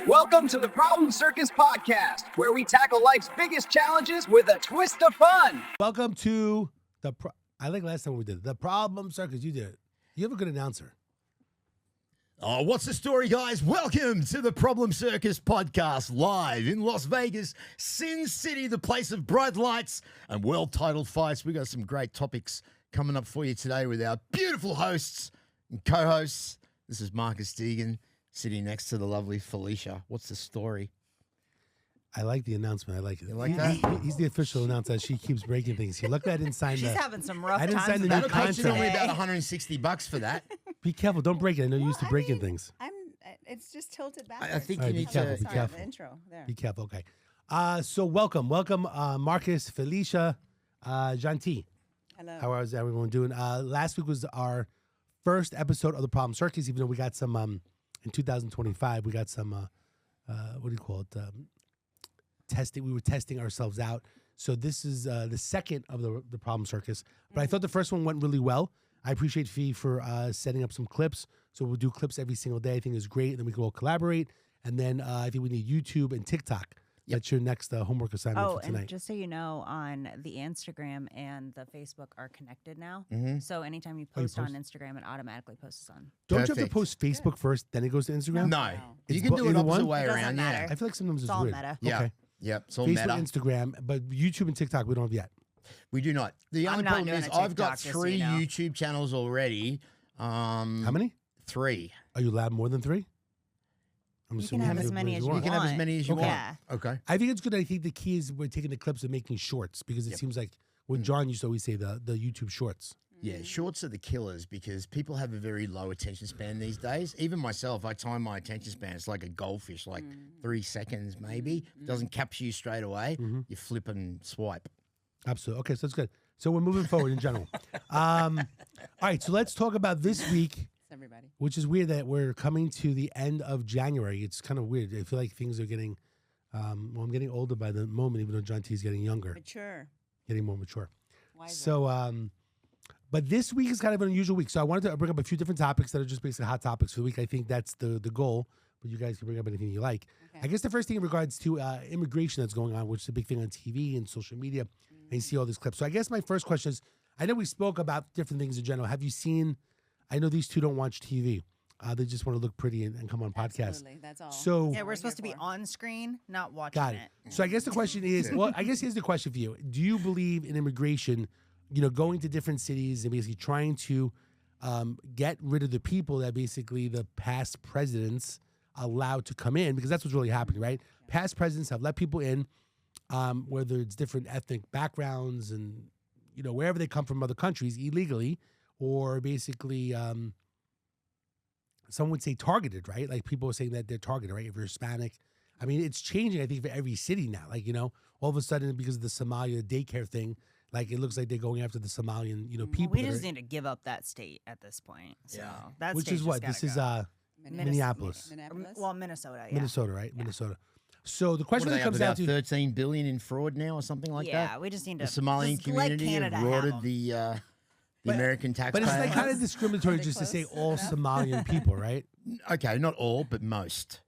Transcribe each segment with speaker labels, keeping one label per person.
Speaker 1: Welcome to the Problem Circus Podcast, where we tackle life's biggest challenges with a twist of fun.
Speaker 2: Welcome to I think last time we did the Problem Circus. You did it. You have a good announcer.
Speaker 3: Oh, what's the story, guys? Welcome to the Problem Circus Podcast, live in Las Vegas, Sin City, the place of bright lights and well-titled fights. We got some great topics coming up for you today with our beautiful hosts and co-hosts. This is Marcus Deegan, sitting next to the lovely Felicia. What's the story?
Speaker 2: I like the announcement. I like it.
Speaker 3: You like that?
Speaker 2: He's the official announcer. She keeps breaking things. He looked, I didn't sign
Speaker 4: She's
Speaker 2: that.
Speaker 4: having some rough
Speaker 2: I didn't
Speaker 4: times.
Speaker 2: sign the
Speaker 4: with
Speaker 2: new
Speaker 4: that
Speaker 3: That'll cost you
Speaker 2: contract.
Speaker 3: only about $160 for that.
Speaker 2: Be careful. Don't break it. I know you used to breaking things.
Speaker 5: It's just tilted back.
Speaker 3: I think
Speaker 2: All
Speaker 3: you
Speaker 2: right, be
Speaker 3: need
Speaker 2: careful,
Speaker 3: to...
Speaker 2: be careful.
Speaker 5: The intro there.
Speaker 2: Be careful. Okay. So welcome, Marcus, Felicia, Janti.
Speaker 5: Hello.
Speaker 2: How is everyone doing? Last week was our first episode of the Problem Circus, even though we got some, in 2025, we got some, what do you call it? Testing. We were testing ourselves out. So this is the second of the Problem Circus. But I thought the first one went really well. I appreciate Fee for setting up some clips. So we'll do clips every single day. I think it's great. And then we can all collaborate. And then I think we need YouTube and TikTok. That's your next homework assignment for tonight.
Speaker 4: And just so you know, on the Instagram and the Facebook are connected now. So anytime you
Speaker 2: Oh, you
Speaker 4: post on
Speaker 2: post?
Speaker 4: Instagram, it automatically posts on.
Speaker 2: Don't you have to
Speaker 3: Perfect.
Speaker 2: post Facebook first, then it goes to Instagram?
Speaker 3: No.
Speaker 2: It's
Speaker 3: You can do it
Speaker 2: either
Speaker 3: opposite
Speaker 2: one?
Speaker 3: way
Speaker 4: It doesn't
Speaker 3: around,
Speaker 4: matter.
Speaker 3: yeah.
Speaker 2: I feel like sometimes
Speaker 4: It's
Speaker 2: it's
Speaker 4: all
Speaker 2: weird.
Speaker 4: meta.
Speaker 3: Yeah.
Speaker 2: Okay.
Speaker 3: Yep, it's all
Speaker 2: Facebook,
Speaker 3: meta.
Speaker 2: Instagram, but YouTube and TikTok we don't have yet.
Speaker 3: We do not. The
Speaker 4: I'm
Speaker 3: only
Speaker 4: not
Speaker 3: problem
Speaker 4: doing
Speaker 3: is
Speaker 4: a
Speaker 3: I've got
Speaker 4: TikTok, just so
Speaker 3: 3
Speaker 4: you know.
Speaker 3: YouTube channels already.
Speaker 2: How many?
Speaker 3: 3.
Speaker 2: Are you allowed more than 3? I'm
Speaker 4: You can have as many as you
Speaker 3: You
Speaker 4: want.
Speaker 3: can have as many as you
Speaker 2: Okay.
Speaker 3: want.
Speaker 4: Yeah.
Speaker 3: Okay.
Speaker 2: I think it's good. I think the key is we're taking the clips and making shorts because it seems like what John used to always say, the YouTube shorts.
Speaker 3: Yeah, shorts are the killers because people have a very low attention span these days. Even myself, I time my attention span. It's like a goldfish, like 3 seconds maybe. It doesn't capture you straight away. You flip and swipe.
Speaker 2: Absolutely. Okay, so that's good. So we're moving forward in general. All right, so let's talk about this week,
Speaker 5: Everybody.
Speaker 2: which is weird that we're coming to the end of January. It's kind of weird. I feel like things are getting, I'm getting older by the moment, even though John T is getting younger,
Speaker 5: Mature.
Speaker 2: getting more mature.
Speaker 5: Wiser.
Speaker 2: So, but this week is kind of an unusual week. So I wanted to bring up a few different topics that are just basically hot topics for the week. I think that's the goal, but you guys can bring up anything you like.
Speaker 5: Okay.
Speaker 2: I guess the first thing in regards to immigration that's going on, which is a big thing on TV and social media, and you see all these clips. So I guess my first question is, I know we spoke about different things in general. Have you seen, I know these two don't watch TV. They just want to look pretty and come on podcasts.
Speaker 5: Absolutely. That's all.
Speaker 2: So
Speaker 4: Yeah, we're
Speaker 5: we're
Speaker 4: supposed to
Speaker 5: here
Speaker 4: be
Speaker 5: for.
Speaker 4: on screen, not watching
Speaker 2: got it.
Speaker 4: it.
Speaker 2: So I guess the question is, well, I guess here's the question for you. Do you believe in immigration, going to different cities and basically trying to get rid of the people that basically the past presidents allowed to come in? Because that's what's really happening, right? Past presidents have let people in, whether it's different ethnic backgrounds and, wherever they come from other countries illegally, or basically some would say targeted, right? Like people are saying that they're targeted, right? If you're Hispanic. I mean, it's changing, I think, for every city now. Like, all of a sudden, because of the Somalia daycare thing, like it looks like they're going after the Somalian, people.
Speaker 4: We
Speaker 2: that
Speaker 4: just
Speaker 2: are-
Speaker 4: need to give up that state at this point. So
Speaker 3: Yeah.
Speaker 4: that
Speaker 2: which
Speaker 4: state
Speaker 2: is what?
Speaker 4: just
Speaker 2: This
Speaker 4: gotta
Speaker 2: is
Speaker 4: go.
Speaker 2: Minneapolis.
Speaker 5: Minneapolis.
Speaker 4: Well, Minnesota. Yeah.
Speaker 2: Minnesota, right? Minnesota. So the
Speaker 3: What
Speaker 2: question
Speaker 3: are they
Speaker 2: that
Speaker 3: up
Speaker 2: comes down
Speaker 3: about
Speaker 2: to
Speaker 3: 13 billion in fraud now or something like
Speaker 4: yeah,
Speaker 3: that?
Speaker 4: we just need to.
Speaker 3: The Somalian
Speaker 4: just let
Speaker 3: community
Speaker 4: Canada
Speaker 3: have
Speaker 4: have
Speaker 3: rorted
Speaker 4: 'em.
Speaker 3: the American
Speaker 2: but
Speaker 3: taxpayer.
Speaker 2: it's like kind of discriminatory
Speaker 5: Are they
Speaker 2: just to say
Speaker 5: close
Speaker 2: all
Speaker 5: enough?
Speaker 2: Somalian people, right?
Speaker 3: Okay, not all, but most.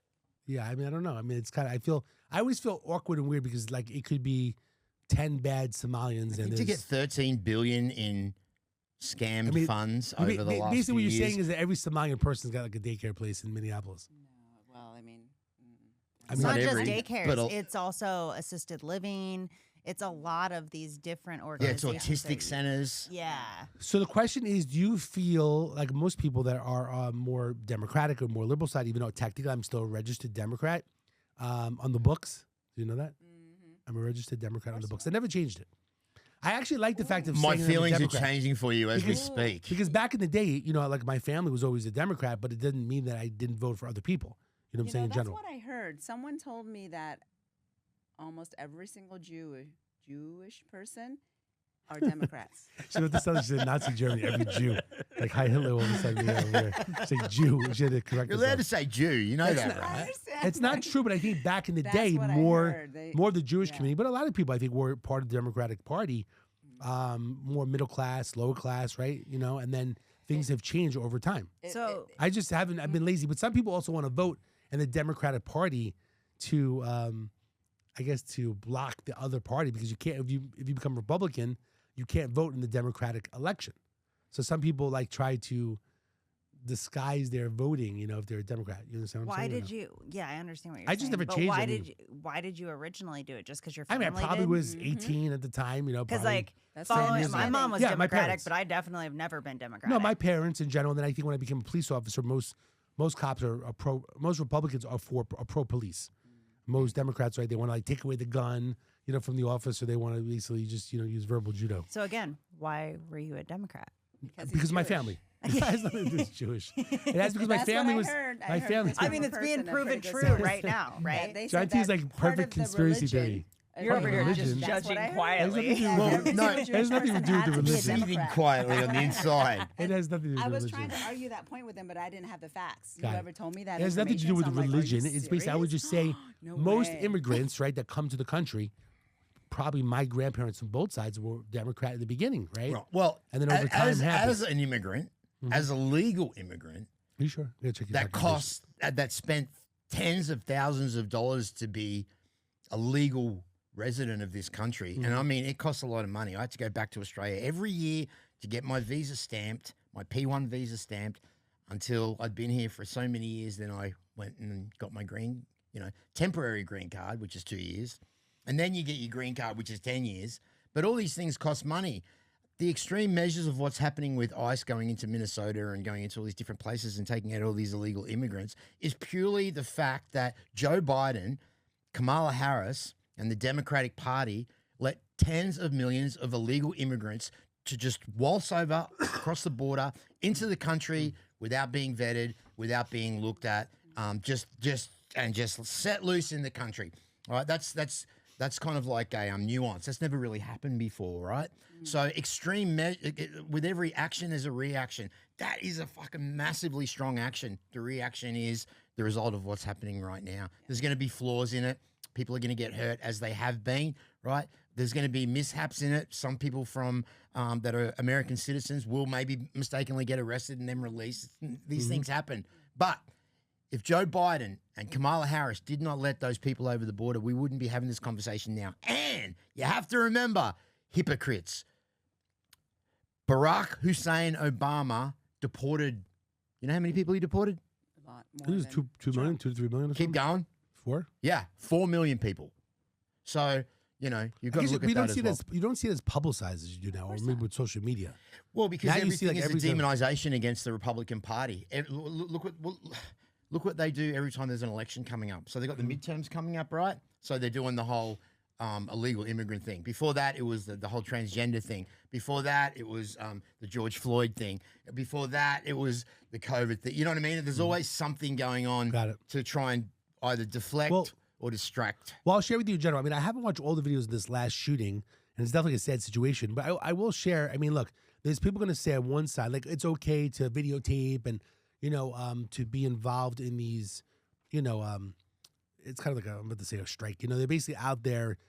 Speaker 2: Yeah, I mean, I don't know. I mean, it's kind of, I always feel awkward and weird because like it could be 10 bad Somalians
Speaker 3: I
Speaker 2: and
Speaker 3: think to get
Speaker 2: there's,
Speaker 3: 13 billion in scammed
Speaker 2: I mean,
Speaker 3: funds
Speaker 2: I
Speaker 3: over
Speaker 2: mean,
Speaker 3: the last
Speaker 2: basically
Speaker 3: few
Speaker 2: what you're
Speaker 3: years.
Speaker 2: saying is that every Somalian person's got like a daycare place in Minneapolis.
Speaker 5: No, well, I mean,
Speaker 2: I
Speaker 4: It's
Speaker 2: mean,
Speaker 4: not just
Speaker 3: every-
Speaker 4: daycares.
Speaker 3: but
Speaker 4: It's also assisted living. It's a lot of these different
Speaker 3: yeah, it's
Speaker 4: organizations.
Speaker 3: autistic centers.
Speaker 4: Yeah.
Speaker 2: So the question is, do you feel like most people that are more Democratic or more liberal side, even though technically I'm still a registered Democrat on the books? Do you know that? I'm a registered Democrat on the books. I never changed it. I actually like the fact of
Speaker 3: My
Speaker 2: saying I'm a
Speaker 3: feelings are
Speaker 2: Democrat.
Speaker 3: changing for you as we
Speaker 2: Because-
Speaker 3: speak.
Speaker 2: Because back in the day, like my family was always a Democrat, but it didn't mean that I didn't vote for other people. You know what I'm saying in
Speaker 5: that's
Speaker 2: general?
Speaker 5: what I heard. Someone told me that almost every single Jewish person are Democrats.
Speaker 2: She went to Southern, she said Nazi Germany, every Jew. Like Heil Hitler all of a sudden. Over there. She's like Jew. She had to correct
Speaker 3: You're allowed to
Speaker 2: herself.
Speaker 3: say Jew. You know that,
Speaker 5: I
Speaker 3: right?
Speaker 5: understand.
Speaker 2: It's not true, but I think back in the
Speaker 5: That's
Speaker 2: day,
Speaker 5: what I
Speaker 2: more
Speaker 5: heard.
Speaker 2: of the Jewish
Speaker 5: yeah.
Speaker 2: community, but a lot of people I think were part of the Democratic Party, more middle class, lower class, right? And then things have changed over time.
Speaker 4: So
Speaker 2: I just haven't. I've been lazy, but some people also want to vote and the Democratic Party to, I guess, to block the other party because you can't, if you become Republican, you can't vote in the Democratic election. So some people like try to disguise their voting, if they're a Democrat. You understand what I'm
Speaker 4: Why
Speaker 2: saying?
Speaker 4: did you? Yeah, I understand what you're
Speaker 2: I
Speaker 4: saying.
Speaker 2: just never
Speaker 4: but
Speaker 2: changed
Speaker 4: why
Speaker 2: it.
Speaker 4: did you? Why did you originally do it? Just because your
Speaker 2: I
Speaker 4: family
Speaker 2: mean, I probably
Speaker 4: did?
Speaker 2: was 18 at the time,
Speaker 4: Because
Speaker 2: probably.
Speaker 4: like
Speaker 5: That's
Speaker 4: following,
Speaker 5: years
Speaker 4: my
Speaker 5: ago.
Speaker 4: mom was
Speaker 2: Yeah, my
Speaker 4: Democratic,
Speaker 2: parents.
Speaker 4: but I definitely have never been Democratic.
Speaker 2: No, my parents in general. And then I think when I became a police officer, most cops are pro. Most Republicans are pro police. Most Democrats, right? They want to like take away the gun, from the officer. They want to basically just use verbal judo.
Speaker 4: So again, why were you a Democrat?
Speaker 2: Because of my family. It has nothing to do with Jewish. It has because my
Speaker 5: That's
Speaker 2: family
Speaker 5: what
Speaker 2: was
Speaker 5: I heard.
Speaker 2: my family.
Speaker 5: this
Speaker 4: I
Speaker 5: from
Speaker 4: mean,
Speaker 5: a
Speaker 4: it's being
Speaker 5: person, a
Speaker 4: proven
Speaker 5: pretty good
Speaker 4: true
Speaker 5: source.
Speaker 4: right now, right?
Speaker 5: They
Speaker 2: So I
Speaker 5: said
Speaker 2: think it's
Speaker 5: that
Speaker 2: like
Speaker 5: part
Speaker 2: perfect
Speaker 5: of the
Speaker 2: conspiracy
Speaker 5: religion-
Speaker 2: theory.
Speaker 4: You're over here
Speaker 2: religion.
Speaker 4: just
Speaker 5: That's what
Speaker 4: judging
Speaker 5: I heard.
Speaker 4: quietly.
Speaker 2: There's nothing to do-
Speaker 5: Every
Speaker 2: Well,
Speaker 5: single
Speaker 2: it has nothing to
Speaker 5: person
Speaker 2: do with
Speaker 5: had
Speaker 2: the
Speaker 5: to be a
Speaker 2: religion.
Speaker 3: Seething
Speaker 5: Democrat.
Speaker 3: quietly on the inside.
Speaker 2: It has nothing to do
Speaker 5: I
Speaker 2: with
Speaker 5: was
Speaker 2: religion.
Speaker 5: trying to argue that point with him, but I didn't have the facts.
Speaker 2: Got it.
Speaker 5: Whoever told me that
Speaker 2: It has nothing to do
Speaker 5: information,
Speaker 2: with
Speaker 5: so I'm like, are you
Speaker 2: religion. It's basically, I would
Speaker 5: serious?
Speaker 2: just say,
Speaker 5: No
Speaker 2: most
Speaker 5: way.
Speaker 2: immigrants, right, that come to the country, probably my grandparents on both sides were Democrat at the beginning, right?
Speaker 3: Well,
Speaker 2: And then over time
Speaker 3: as
Speaker 2: happens.
Speaker 3: an immigrant, as a legal immigrant,
Speaker 2: Are you sure? Yeah, check your
Speaker 3: that
Speaker 2: documentation.
Speaker 3: cost that spent tens of thousands of dollars to be a legal resident of this country. And I mean, it costs a lot of money. I had to go back to Australia every year to get my visa stamped, my P1 visa stamped, until I'd been here for so many years. Then I went and got my temporary green card, which is 2 years. And then you get your green card, which is 10 years. But all these things cost money. The extreme measures of what's happening with ICE going into Minnesota and going into all these different places and taking out all these illegal immigrants is purely the fact that Joe Biden, Kamala Harris, and the Democratic Party let tens of millions of illegal immigrants to just waltz over across the border into the country without being vetted, without being looked at, just set loose in the country. All right, that's kind of like a nuance. That's never really happened before, right? So extreme with every action, there's a reaction. That is a fucking massively strong action. The reaction is the result of what's happening right now. There's going to be flaws in it. People are going to get hurt as they have been, right? There's going to be mishaps in it. Some people from that are American citizens will maybe mistakenly get arrested and then released. These things happen. But if Joe Biden and Kamala Harris did not let those people over the border, we wouldn't be having this conversation now. And you have to remember, hypocrites. Barack Hussein Obama deported, you know how many people he deported?
Speaker 5: A lot
Speaker 2: I think
Speaker 5: more
Speaker 2: it was
Speaker 5: than
Speaker 2: 2 million,
Speaker 5: Trump.
Speaker 2: 2 to 3 million. Or
Speaker 3: Keep
Speaker 2: something?
Speaker 3: going.
Speaker 2: 4?
Speaker 3: Yeah, 4 million people. So, you've
Speaker 2: I
Speaker 3: got to
Speaker 2: guess
Speaker 3: look
Speaker 2: we
Speaker 3: at
Speaker 2: don't
Speaker 3: that
Speaker 2: see
Speaker 3: as well.
Speaker 2: it as you don't see it as publicized as you do now, or maybe with social media.
Speaker 3: Well, because
Speaker 2: Now you see,
Speaker 3: everything
Speaker 2: like,
Speaker 3: is a
Speaker 2: every time-
Speaker 3: demonization against the Republican Party. Look what they do every time there's an election coming up. So they've got the midterms coming up, right? So they're doing the whole illegal immigrant thing. Before that, it was the whole transgender thing. Before that, it was the George Floyd thing. Before that, it was the COVID thing. You know what I mean? There's always something going on
Speaker 2: Got it.
Speaker 3: to try and either deflect
Speaker 2: Well-
Speaker 3: or distract.
Speaker 2: Well, I'll share with you in general. I mean, I haven't watched all the videos of this last shooting, and it's definitely a sad situation. But I will share. I mean, look, there's people going to say on one side, like, it's okay to videotape and, to be involved in these, it's kind of like I'm about to say a strike. They're basically out there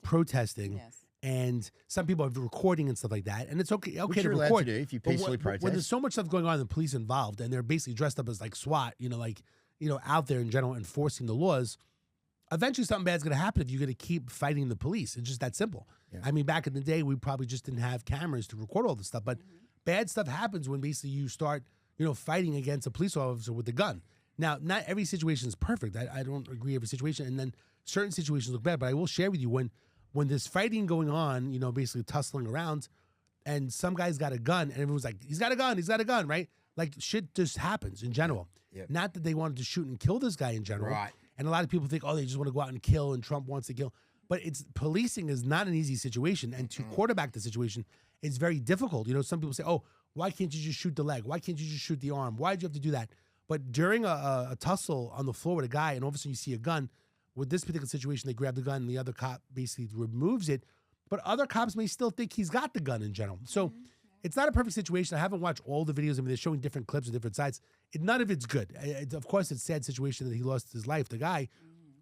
Speaker 2: protesting.
Speaker 5: Yes.
Speaker 2: And some people are recording and stuff like that. And it's okay
Speaker 3: Which
Speaker 2: to
Speaker 3: you're allowed
Speaker 2: record.
Speaker 3: to do if you
Speaker 2: But
Speaker 3: peacefully
Speaker 2: when
Speaker 3: protest.
Speaker 2: there's so much stuff going on and the police involved, and they're basically dressed up as like SWAT, out there in general enforcing the laws, eventually something bad's going to happen if you're going to keep fighting the police. It's just that simple.
Speaker 3: Yeah.
Speaker 2: I mean, back in the day, we probably just didn't have cameras to record all this stuff. But bad stuff happens when basically you start, fighting against a police officer with a gun. Now, not every situation is perfect. I don't agree every situation. And then certain situations look bad. But I will share with you when there's fighting going on, basically tussling around, and some guy's got a gun, and everyone's like, he's got a gun, right? Like, shit just happens in general.
Speaker 3: Yep.
Speaker 2: Not that they wanted to shoot and kill this guy in general.
Speaker 3: Right.
Speaker 2: And a lot of people think, they just want to go out and kill, and Trump wants to kill. But policing is not an easy situation, and to quarterback the situation, it's very difficult. Some people say, why can't you just shoot the leg? Why can't you just shoot the arm? Why did you have to do that? But during a tussle on the floor with a guy, and all of a sudden you see a gun, with this particular situation, they grab the gun, and the other cop basically removes it. But other cops may still think he's got the gun in general. So it's not a perfect situation. I haven't watched all the videos. I mean, they're showing different clips of different sides. None of it's good. Of course, it's a sad situation that he lost his life, the guy.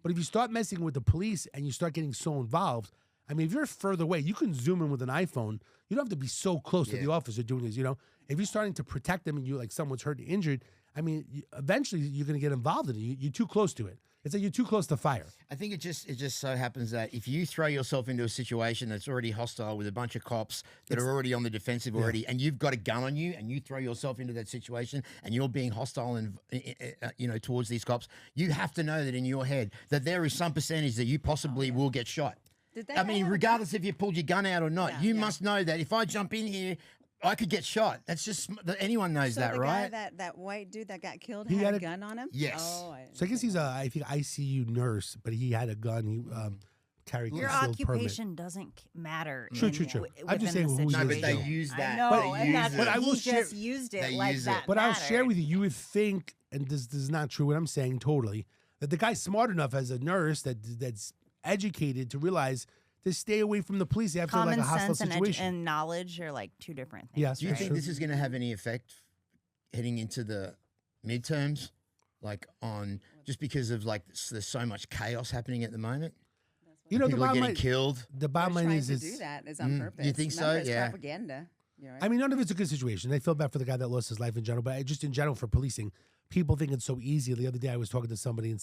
Speaker 2: But if you start messing with the police and you start getting so involved, I mean, if you're further away, you can zoom in with an iPhone. You don't have to be so close to the officer doing this, If you're starting to protect them and someone's hurt and injured, I mean, eventually you're going to get involved in it. You're too close to it. It's like you're too close to fire.
Speaker 3: I think it just so happens that if you throw yourself into a situation that's already hostile with a bunch of cops that are already on the defensive already, and you've got a gun on you, and you throw yourself into that situation, and you're being hostile and towards these cops, you have to know that in your head that there is some percentage that you possibly will get shot. I mean, regardless if you pulled your gun out or not, you must know that if I jump in here, I could get shot. That's just anyone knows
Speaker 5: So
Speaker 3: that,
Speaker 5: the
Speaker 3: right?
Speaker 5: guy, that white dude that got killed
Speaker 2: He
Speaker 5: had
Speaker 2: had
Speaker 5: a
Speaker 2: a-
Speaker 5: gun on him?
Speaker 3: Yes.
Speaker 5: Oh,
Speaker 2: So I guess he's I think ICU nurse, but he had a gun. He carried
Speaker 4: Your
Speaker 2: concealed
Speaker 4: occupation doesn't matter.
Speaker 2: True,
Speaker 4: in-
Speaker 2: true, true.
Speaker 4: w-
Speaker 2: I'm just
Speaker 4: within
Speaker 2: saying
Speaker 4: the
Speaker 2: who he
Speaker 3: No,
Speaker 2: is
Speaker 3: but they
Speaker 2: though.
Speaker 3: use
Speaker 4: I
Speaker 3: that.
Speaker 4: know,
Speaker 3: They
Speaker 4: and
Speaker 3: use
Speaker 4: that's
Speaker 3: it.
Speaker 2: But
Speaker 4: what
Speaker 2: I
Speaker 4: he
Speaker 2: will
Speaker 4: just
Speaker 2: share-
Speaker 4: used it
Speaker 3: They
Speaker 4: like
Speaker 3: use it.
Speaker 4: that.
Speaker 2: But I'll share
Speaker 4: mattered.
Speaker 2: with you, you would think, and this is not true what I'm saying totally, that the guy's smart enough as a nurse that's educated to realize to stay away from the police after
Speaker 4: Common
Speaker 2: like a hostile
Speaker 4: sense
Speaker 2: situation.
Speaker 4: and knowledge are like two different things.
Speaker 2: Yes,
Speaker 3: Do you
Speaker 2: that's
Speaker 3: think
Speaker 2: true.
Speaker 3: this is going to have any effect heading into the midterms, like on just because of like there's so much chaos happening at the moment?
Speaker 2: You know, the
Speaker 3: People are
Speaker 2: bottom
Speaker 3: getting
Speaker 2: line,
Speaker 3: killed.
Speaker 2: the bottom line
Speaker 5: trying
Speaker 2: is,
Speaker 5: to
Speaker 2: is
Speaker 5: do that is on purpose.
Speaker 3: You think so?
Speaker 5: Remember, it's
Speaker 3: Yeah.
Speaker 5: propaganda. You're right.
Speaker 2: I mean, none of it's a good situation. I feel bad for the guy that lost his life in general, but just in general for policing, people think it's so easy. The other day I was talking to somebody and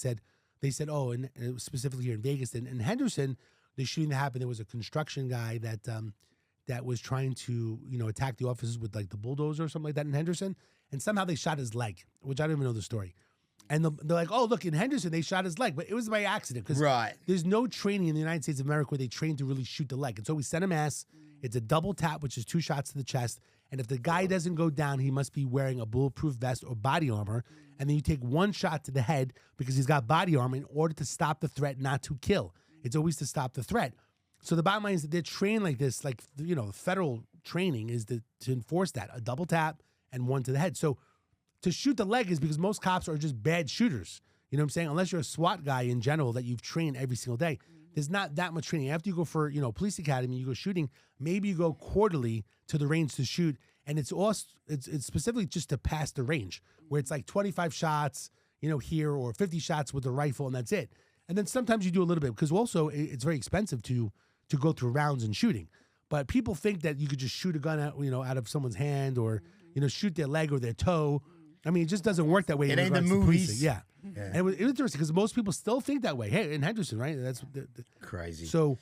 Speaker 2: they said, oh, and it was specifically here in Vegas, and in Henderson, the shooting that happened, there was a construction guy that was trying to, attack the officers with like the bulldozer or something like that in Henderson, and somehow they shot his leg, which I don't even know the story. And they're like, oh, look, in Henderson, they shot his leg, but it was by accident because
Speaker 3: Right.
Speaker 2: there's no training in the United States of America where they train to really shoot the leg. It's always center mass. It's a double tap, which is 2 shots to the chest. And if the guy doesn't go down, he must be wearing a bulletproof vest or body armor. And then you take 1 shot to the head because he's got body armor in order to stop the threat, not to kill. It's always to stop the threat. So the bottom line is that they're trained like this, like, federal training is to enforce that, a double tap and 1 to the head. So to shoot the leg is because most cops are just bad shooters. You know what I'm saying? Unless you're a SWAT guy in general that you've trained every single day. There's not that much training. After you go for, police academy, you go shooting, maybe you go quarterly to the range to shoot. And it's specifically just to pass the range where it's like 25 shots, here or 50 shots with a rifle and that's it. And then sometimes you do a little bit because also it's very expensive to go through rounds and shooting. But people think that you could just shoot a gun out, out of someone's hand or, shoot their leg or their toe. I mean, it just doesn't work that way.
Speaker 3: It
Speaker 2: in
Speaker 3: ain't the
Speaker 2: regards to
Speaker 3: movies.
Speaker 2: policing. Yeah. And it was interesting because most people still think that way. Hey, in Henderson, right? That's
Speaker 3: Crazy.
Speaker 2: so.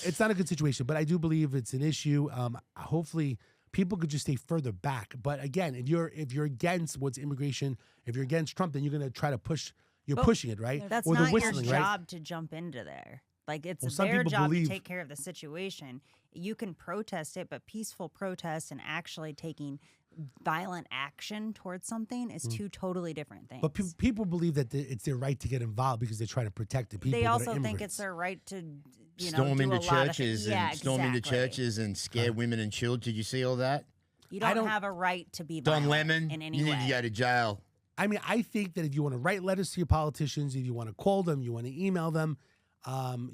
Speaker 2: It's not a good situation, but I do believe it's an issue. Hopefully, people could just stay further back. But again, if you're against what's immigration, if you're against Trump, then you're going to try to push. You're pushing it, right?
Speaker 4: That's
Speaker 2: or the
Speaker 4: not your
Speaker 2: whistling, right?
Speaker 4: job to jump into there. Like it's
Speaker 2: Well, some
Speaker 4: their
Speaker 2: people
Speaker 4: job
Speaker 2: believe-
Speaker 4: to take care of the situation. You can protest it, but peaceful protest and actually taking violent action towards something is 2 totally different things.
Speaker 2: But people believe that it's their right to get involved because they're trying to protect the people.
Speaker 4: they
Speaker 2: that are
Speaker 4: also think
Speaker 2: immigrants.
Speaker 4: it's their right to
Speaker 3: Storm
Speaker 4: do
Speaker 3: into
Speaker 4: a lot of
Speaker 3: churches
Speaker 4: things.
Speaker 3: and storm into
Speaker 4: exactly.
Speaker 3: churches and scare women and children. Did you see all that?
Speaker 4: You
Speaker 2: I
Speaker 4: don't
Speaker 2: don't-
Speaker 4: have a right to be
Speaker 3: Don
Speaker 4: violent
Speaker 3: Lemon,
Speaker 4: in any
Speaker 3: you
Speaker 4: way.
Speaker 3: need to go to jail.
Speaker 2: I mean, I think that if you want to write letters to your politicians, if you want to call them, you want to email them,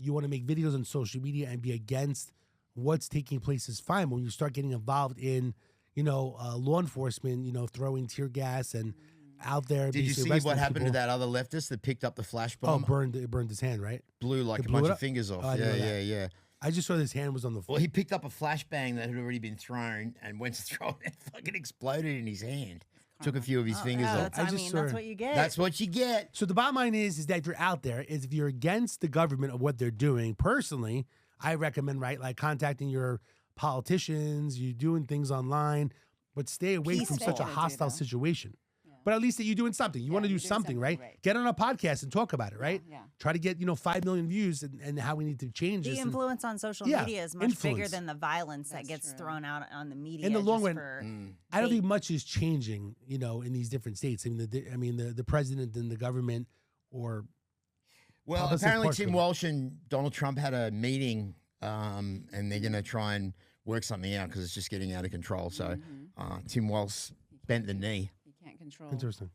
Speaker 2: you want to make videos on social media and be against what's taking place is fine. When you start getting involved in, law enforcement, throwing tear gas and out there.
Speaker 3: Did you
Speaker 2: basically
Speaker 3: see
Speaker 2: arresting
Speaker 3: what happened to
Speaker 2: people.
Speaker 3: that other leftist that picked up the flash
Speaker 2: Oh,
Speaker 3: bomb?
Speaker 2: it burned his hand, right?
Speaker 3: Blew like
Speaker 2: It
Speaker 3: a
Speaker 2: blew
Speaker 3: bunch
Speaker 2: it
Speaker 3: of
Speaker 2: up?
Speaker 3: fingers off.
Speaker 2: Oh, I didn't know
Speaker 3: yeah,
Speaker 2: that.
Speaker 3: yeah.
Speaker 2: I just saw his hand was on the floor.
Speaker 3: Well, he picked up a flashbang that had already been thrown and went to throw it and fucking exploded in his hand. Took a few of his fingers
Speaker 4: Yeah,
Speaker 3: off.
Speaker 4: that's,
Speaker 2: I
Speaker 4: I
Speaker 2: just
Speaker 4: mean,
Speaker 2: saw-
Speaker 4: that's what you get.
Speaker 3: That's what you get.
Speaker 2: So the bottom line is that if you're out there, is if you're against the government of what they're doing, personally, I recommend, right, like contacting your politicians, you doing things online, but stay away from
Speaker 5: Peaceful.
Speaker 2: such a
Speaker 5: To do,
Speaker 2: hostile
Speaker 5: though.
Speaker 2: situation. But at least that you're doing something. You want to do
Speaker 5: you're doing
Speaker 2: something,
Speaker 5: something,
Speaker 2: right?
Speaker 5: right.
Speaker 2: Get on a podcast and talk about it, right?
Speaker 5: Yeah.
Speaker 2: Try to get, 5 million views and how we need to change
Speaker 4: the
Speaker 2: this. And
Speaker 4: influence on social
Speaker 2: Yeah,
Speaker 4: media is much bigger
Speaker 2: influence.
Speaker 4: than the violence that
Speaker 5: That's
Speaker 4: gets
Speaker 5: true.
Speaker 4: thrown out on the media.
Speaker 2: In the long
Speaker 4: just
Speaker 2: run,
Speaker 4: for
Speaker 2: I don't
Speaker 4: bait.
Speaker 2: think much is changing, in these different states. I mean, the president and the government or
Speaker 3: Well,
Speaker 2: Public
Speaker 3: apparently
Speaker 2: support
Speaker 3: Tim
Speaker 2: for it.
Speaker 3: Walsh and Donald Trump had a meeting, and they're going to try and work something out because it's just getting out of control. So Tim Walsh bent the knee.
Speaker 5: You can't control.
Speaker 2: interesting.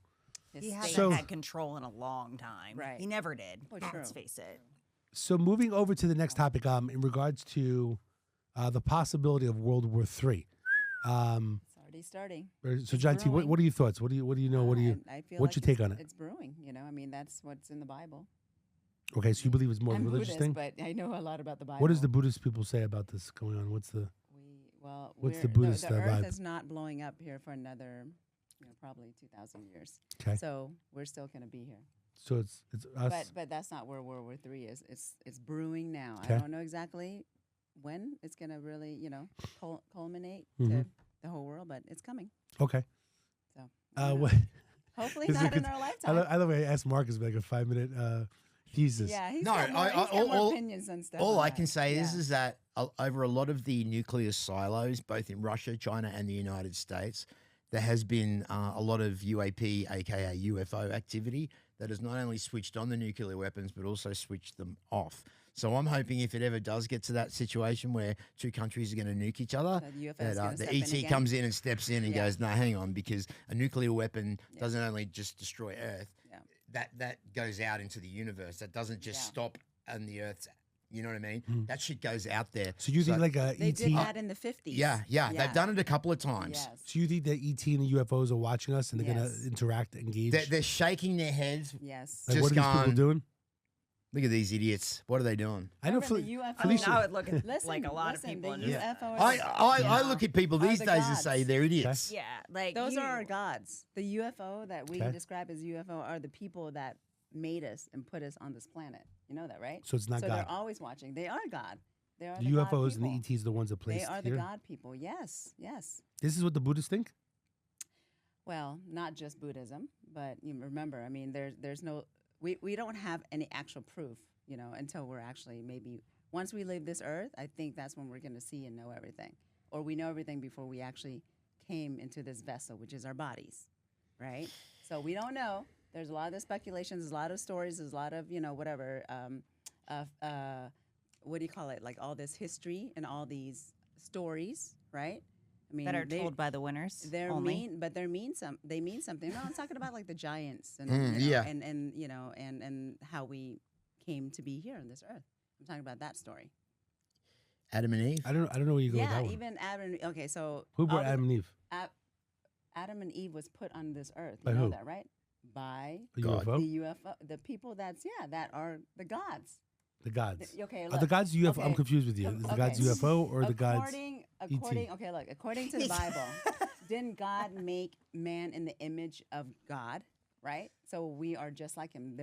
Speaker 5: his
Speaker 4: He
Speaker 5: state.
Speaker 4: hasn't
Speaker 2: So-
Speaker 4: had control in a long time.
Speaker 5: Right.
Speaker 4: He never did.
Speaker 5: Oh, true.
Speaker 4: Let's face it.
Speaker 2: So moving over to the next topic, in regards to the possibility of World War III.
Speaker 5: It's already starting.
Speaker 2: So John T,
Speaker 5: brewing.
Speaker 2: what are your thoughts? What do you know?
Speaker 5: I feel
Speaker 2: what's
Speaker 5: like
Speaker 2: your take on it?
Speaker 5: It's brewing. I mean, that's what's in the Bible.
Speaker 2: Okay, so you believe it's more of a
Speaker 5: I'm
Speaker 2: religious
Speaker 5: Buddhist,
Speaker 2: thing?
Speaker 5: but I know a lot about the Bible.
Speaker 2: What does the Buddhist people say about this going on? What's the
Speaker 5: Well,
Speaker 2: What's the
Speaker 5: we're-
Speaker 2: Buddhist,
Speaker 5: the Earth
Speaker 2: vibe?
Speaker 5: is not blowing up here for another probably 2,000 years.
Speaker 2: Okay.
Speaker 5: So we're still going to be here.
Speaker 2: So it's us.
Speaker 5: But that's not where World War III is. It's brewing now.
Speaker 2: Okay.
Speaker 5: I don't know exactly when it's going to really, culminate
Speaker 2: Mhm.
Speaker 5: to the whole world, but it's coming.
Speaker 2: Okay.
Speaker 5: So I don't know.
Speaker 2: What?
Speaker 5: Hopefully
Speaker 2: Is it
Speaker 5: not in
Speaker 2: good-
Speaker 5: our
Speaker 2: I
Speaker 5: lifetime.
Speaker 2: love the way I asked Marcus like a 5-minute thesis.
Speaker 5: Yeah, he's
Speaker 3: No,
Speaker 5: got more, he's got more
Speaker 3: all-
Speaker 5: opinions and stuff.
Speaker 3: All
Speaker 5: on
Speaker 3: I
Speaker 5: that.
Speaker 3: can say
Speaker 5: Yeah.
Speaker 3: is that over a lot of the nuclear silos, both in Russia, China, and the United States, there has been a lot of UAP, aka UFO activity that has not only switched on the nuclear weapons but also switched them off. So I'm hoping if it ever does get to that situation where two countries are going to nuke each other,
Speaker 5: The UFO is
Speaker 3: that
Speaker 5: gonna
Speaker 3: the
Speaker 5: step in
Speaker 3: ET
Speaker 5: again.
Speaker 3: comes in and steps in and
Speaker 5: Yeah.
Speaker 3: goes, no, hang on, because a nuclear weapon
Speaker 5: Yeah.
Speaker 3: doesn't only just destroy Earth,
Speaker 5: Yeah.
Speaker 3: that goes out into the universe. That doesn't just
Speaker 5: Yeah.
Speaker 3: stop on the Earth's, you know what I mean?
Speaker 2: Mm.
Speaker 3: That shit goes out there.
Speaker 2: So you think like
Speaker 5: They
Speaker 2: ET?
Speaker 5: did that in the 50s.
Speaker 3: Yeah, they've done it a couple of times.
Speaker 5: Yes.
Speaker 2: So you think that ET and the UFOs are watching us and they're
Speaker 5: Yes.
Speaker 2: gonna interact, engage?
Speaker 3: They're shaking their heads.
Speaker 5: Yes.
Speaker 2: Like,
Speaker 3: just
Speaker 2: what are these people
Speaker 3: gone.
Speaker 2: doing?
Speaker 3: Look at these idiots. What are they doing?
Speaker 2: I know.
Speaker 5: Remember
Speaker 2: Fel-
Speaker 5: the UFO
Speaker 4: I mean,
Speaker 2: Felicia-
Speaker 4: I would look at
Speaker 5: Listen,
Speaker 4: like a lot
Speaker 5: listen,
Speaker 4: of people.
Speaker 5: the
Speaker 4: and just-
Speaker 5: UFO
Speaker 3: I look at people
Speaker 5: Are
Speaker 3: these
Speaker 5: the
Speaker 3: days and say
Speaker 5: gods.
Speaker 3: they're idiots.
Speaker 4: Yeah, like
Speaker 5: Those
Speaker 4: you,
Speaker 5: are our gods. The UFO that we
Speaker 2: Okay.
Speaker 5: describe as UFO are the people that made us and put us on this planet. You know that, right?
Speaker 2: So it's not
Speaker 5: so
Speaker 2: God.
Speaker 5: they're always watching. They are God. They are
Speaker 2: The
Speaker 5: the God
Speaker 2: UFOs and the
Speaker 5: people.
Speaker 2: ETs are the ones that
Speaker 5: They
Speaker 2: placed
Speaker 5: are the
Speaker 2: here.
Speaker 5: God people. Yes, yes.
Speaker 2: This is what the Buddhists think.
Speaker 5: Well, not just Buddhism, but you remember, I mean, there's no, we don't have any actual proof, until we're actually maybe, once we leave this earth, I think that's when we're going to see and know everything. Or we know everything before we actually came into this vessel, which is our bodies, right? So we don't know. There's a lot of the speculations, there's a lot of stories, there's a lot of, whatever, what do you call it? Like all this history and all these stories, right? I mean,
Speaker 4: that are told by the winners.
Speaker 5: they're
Speaker 4: only.
Speaker 5: mean, but they mean something. No, I'm talking about like the giants and
Speaker 3: yeah.
Speaker 5: and how we came to be here on this earth. I'm talking about that story.
Speaker 3: Adam and Eve.
Speaker 2: I don't know where you go with
Speaker 5: Yeah,
Speaker 2: that one.
Speaker 5: even Adam. Okay, so
Speaker 2: Who
Speaker 5: all
Speaker 2: brought
Speaker 5: the-
Speaker 2: Adam and Eve?
Speaker 5: Adam and Eve was put on this earth.
Speaker 2: By
Speaker 5: You know
Speaker 2: who?
Speaker 5: that, right? By
Speaker 2: A
Speaker 3: God.
Speaker 2: UFO?
Speaker 5: the UFO, the people that are the gods.
Speaker 2: The gods.
Speaker 5: Okay,
Speaker 2: Are
Speaker 5: look.
Speaker 2: the gods UFO? I'm
Speaker 5: Okay.
Speaker 2: confused with you. Is the gods
Speaker 5: Okay.
Speaker 2: UFO or the gods?
Speaker 5: According to the Bible, didn't God make man in the image of God, right? So we are just like him.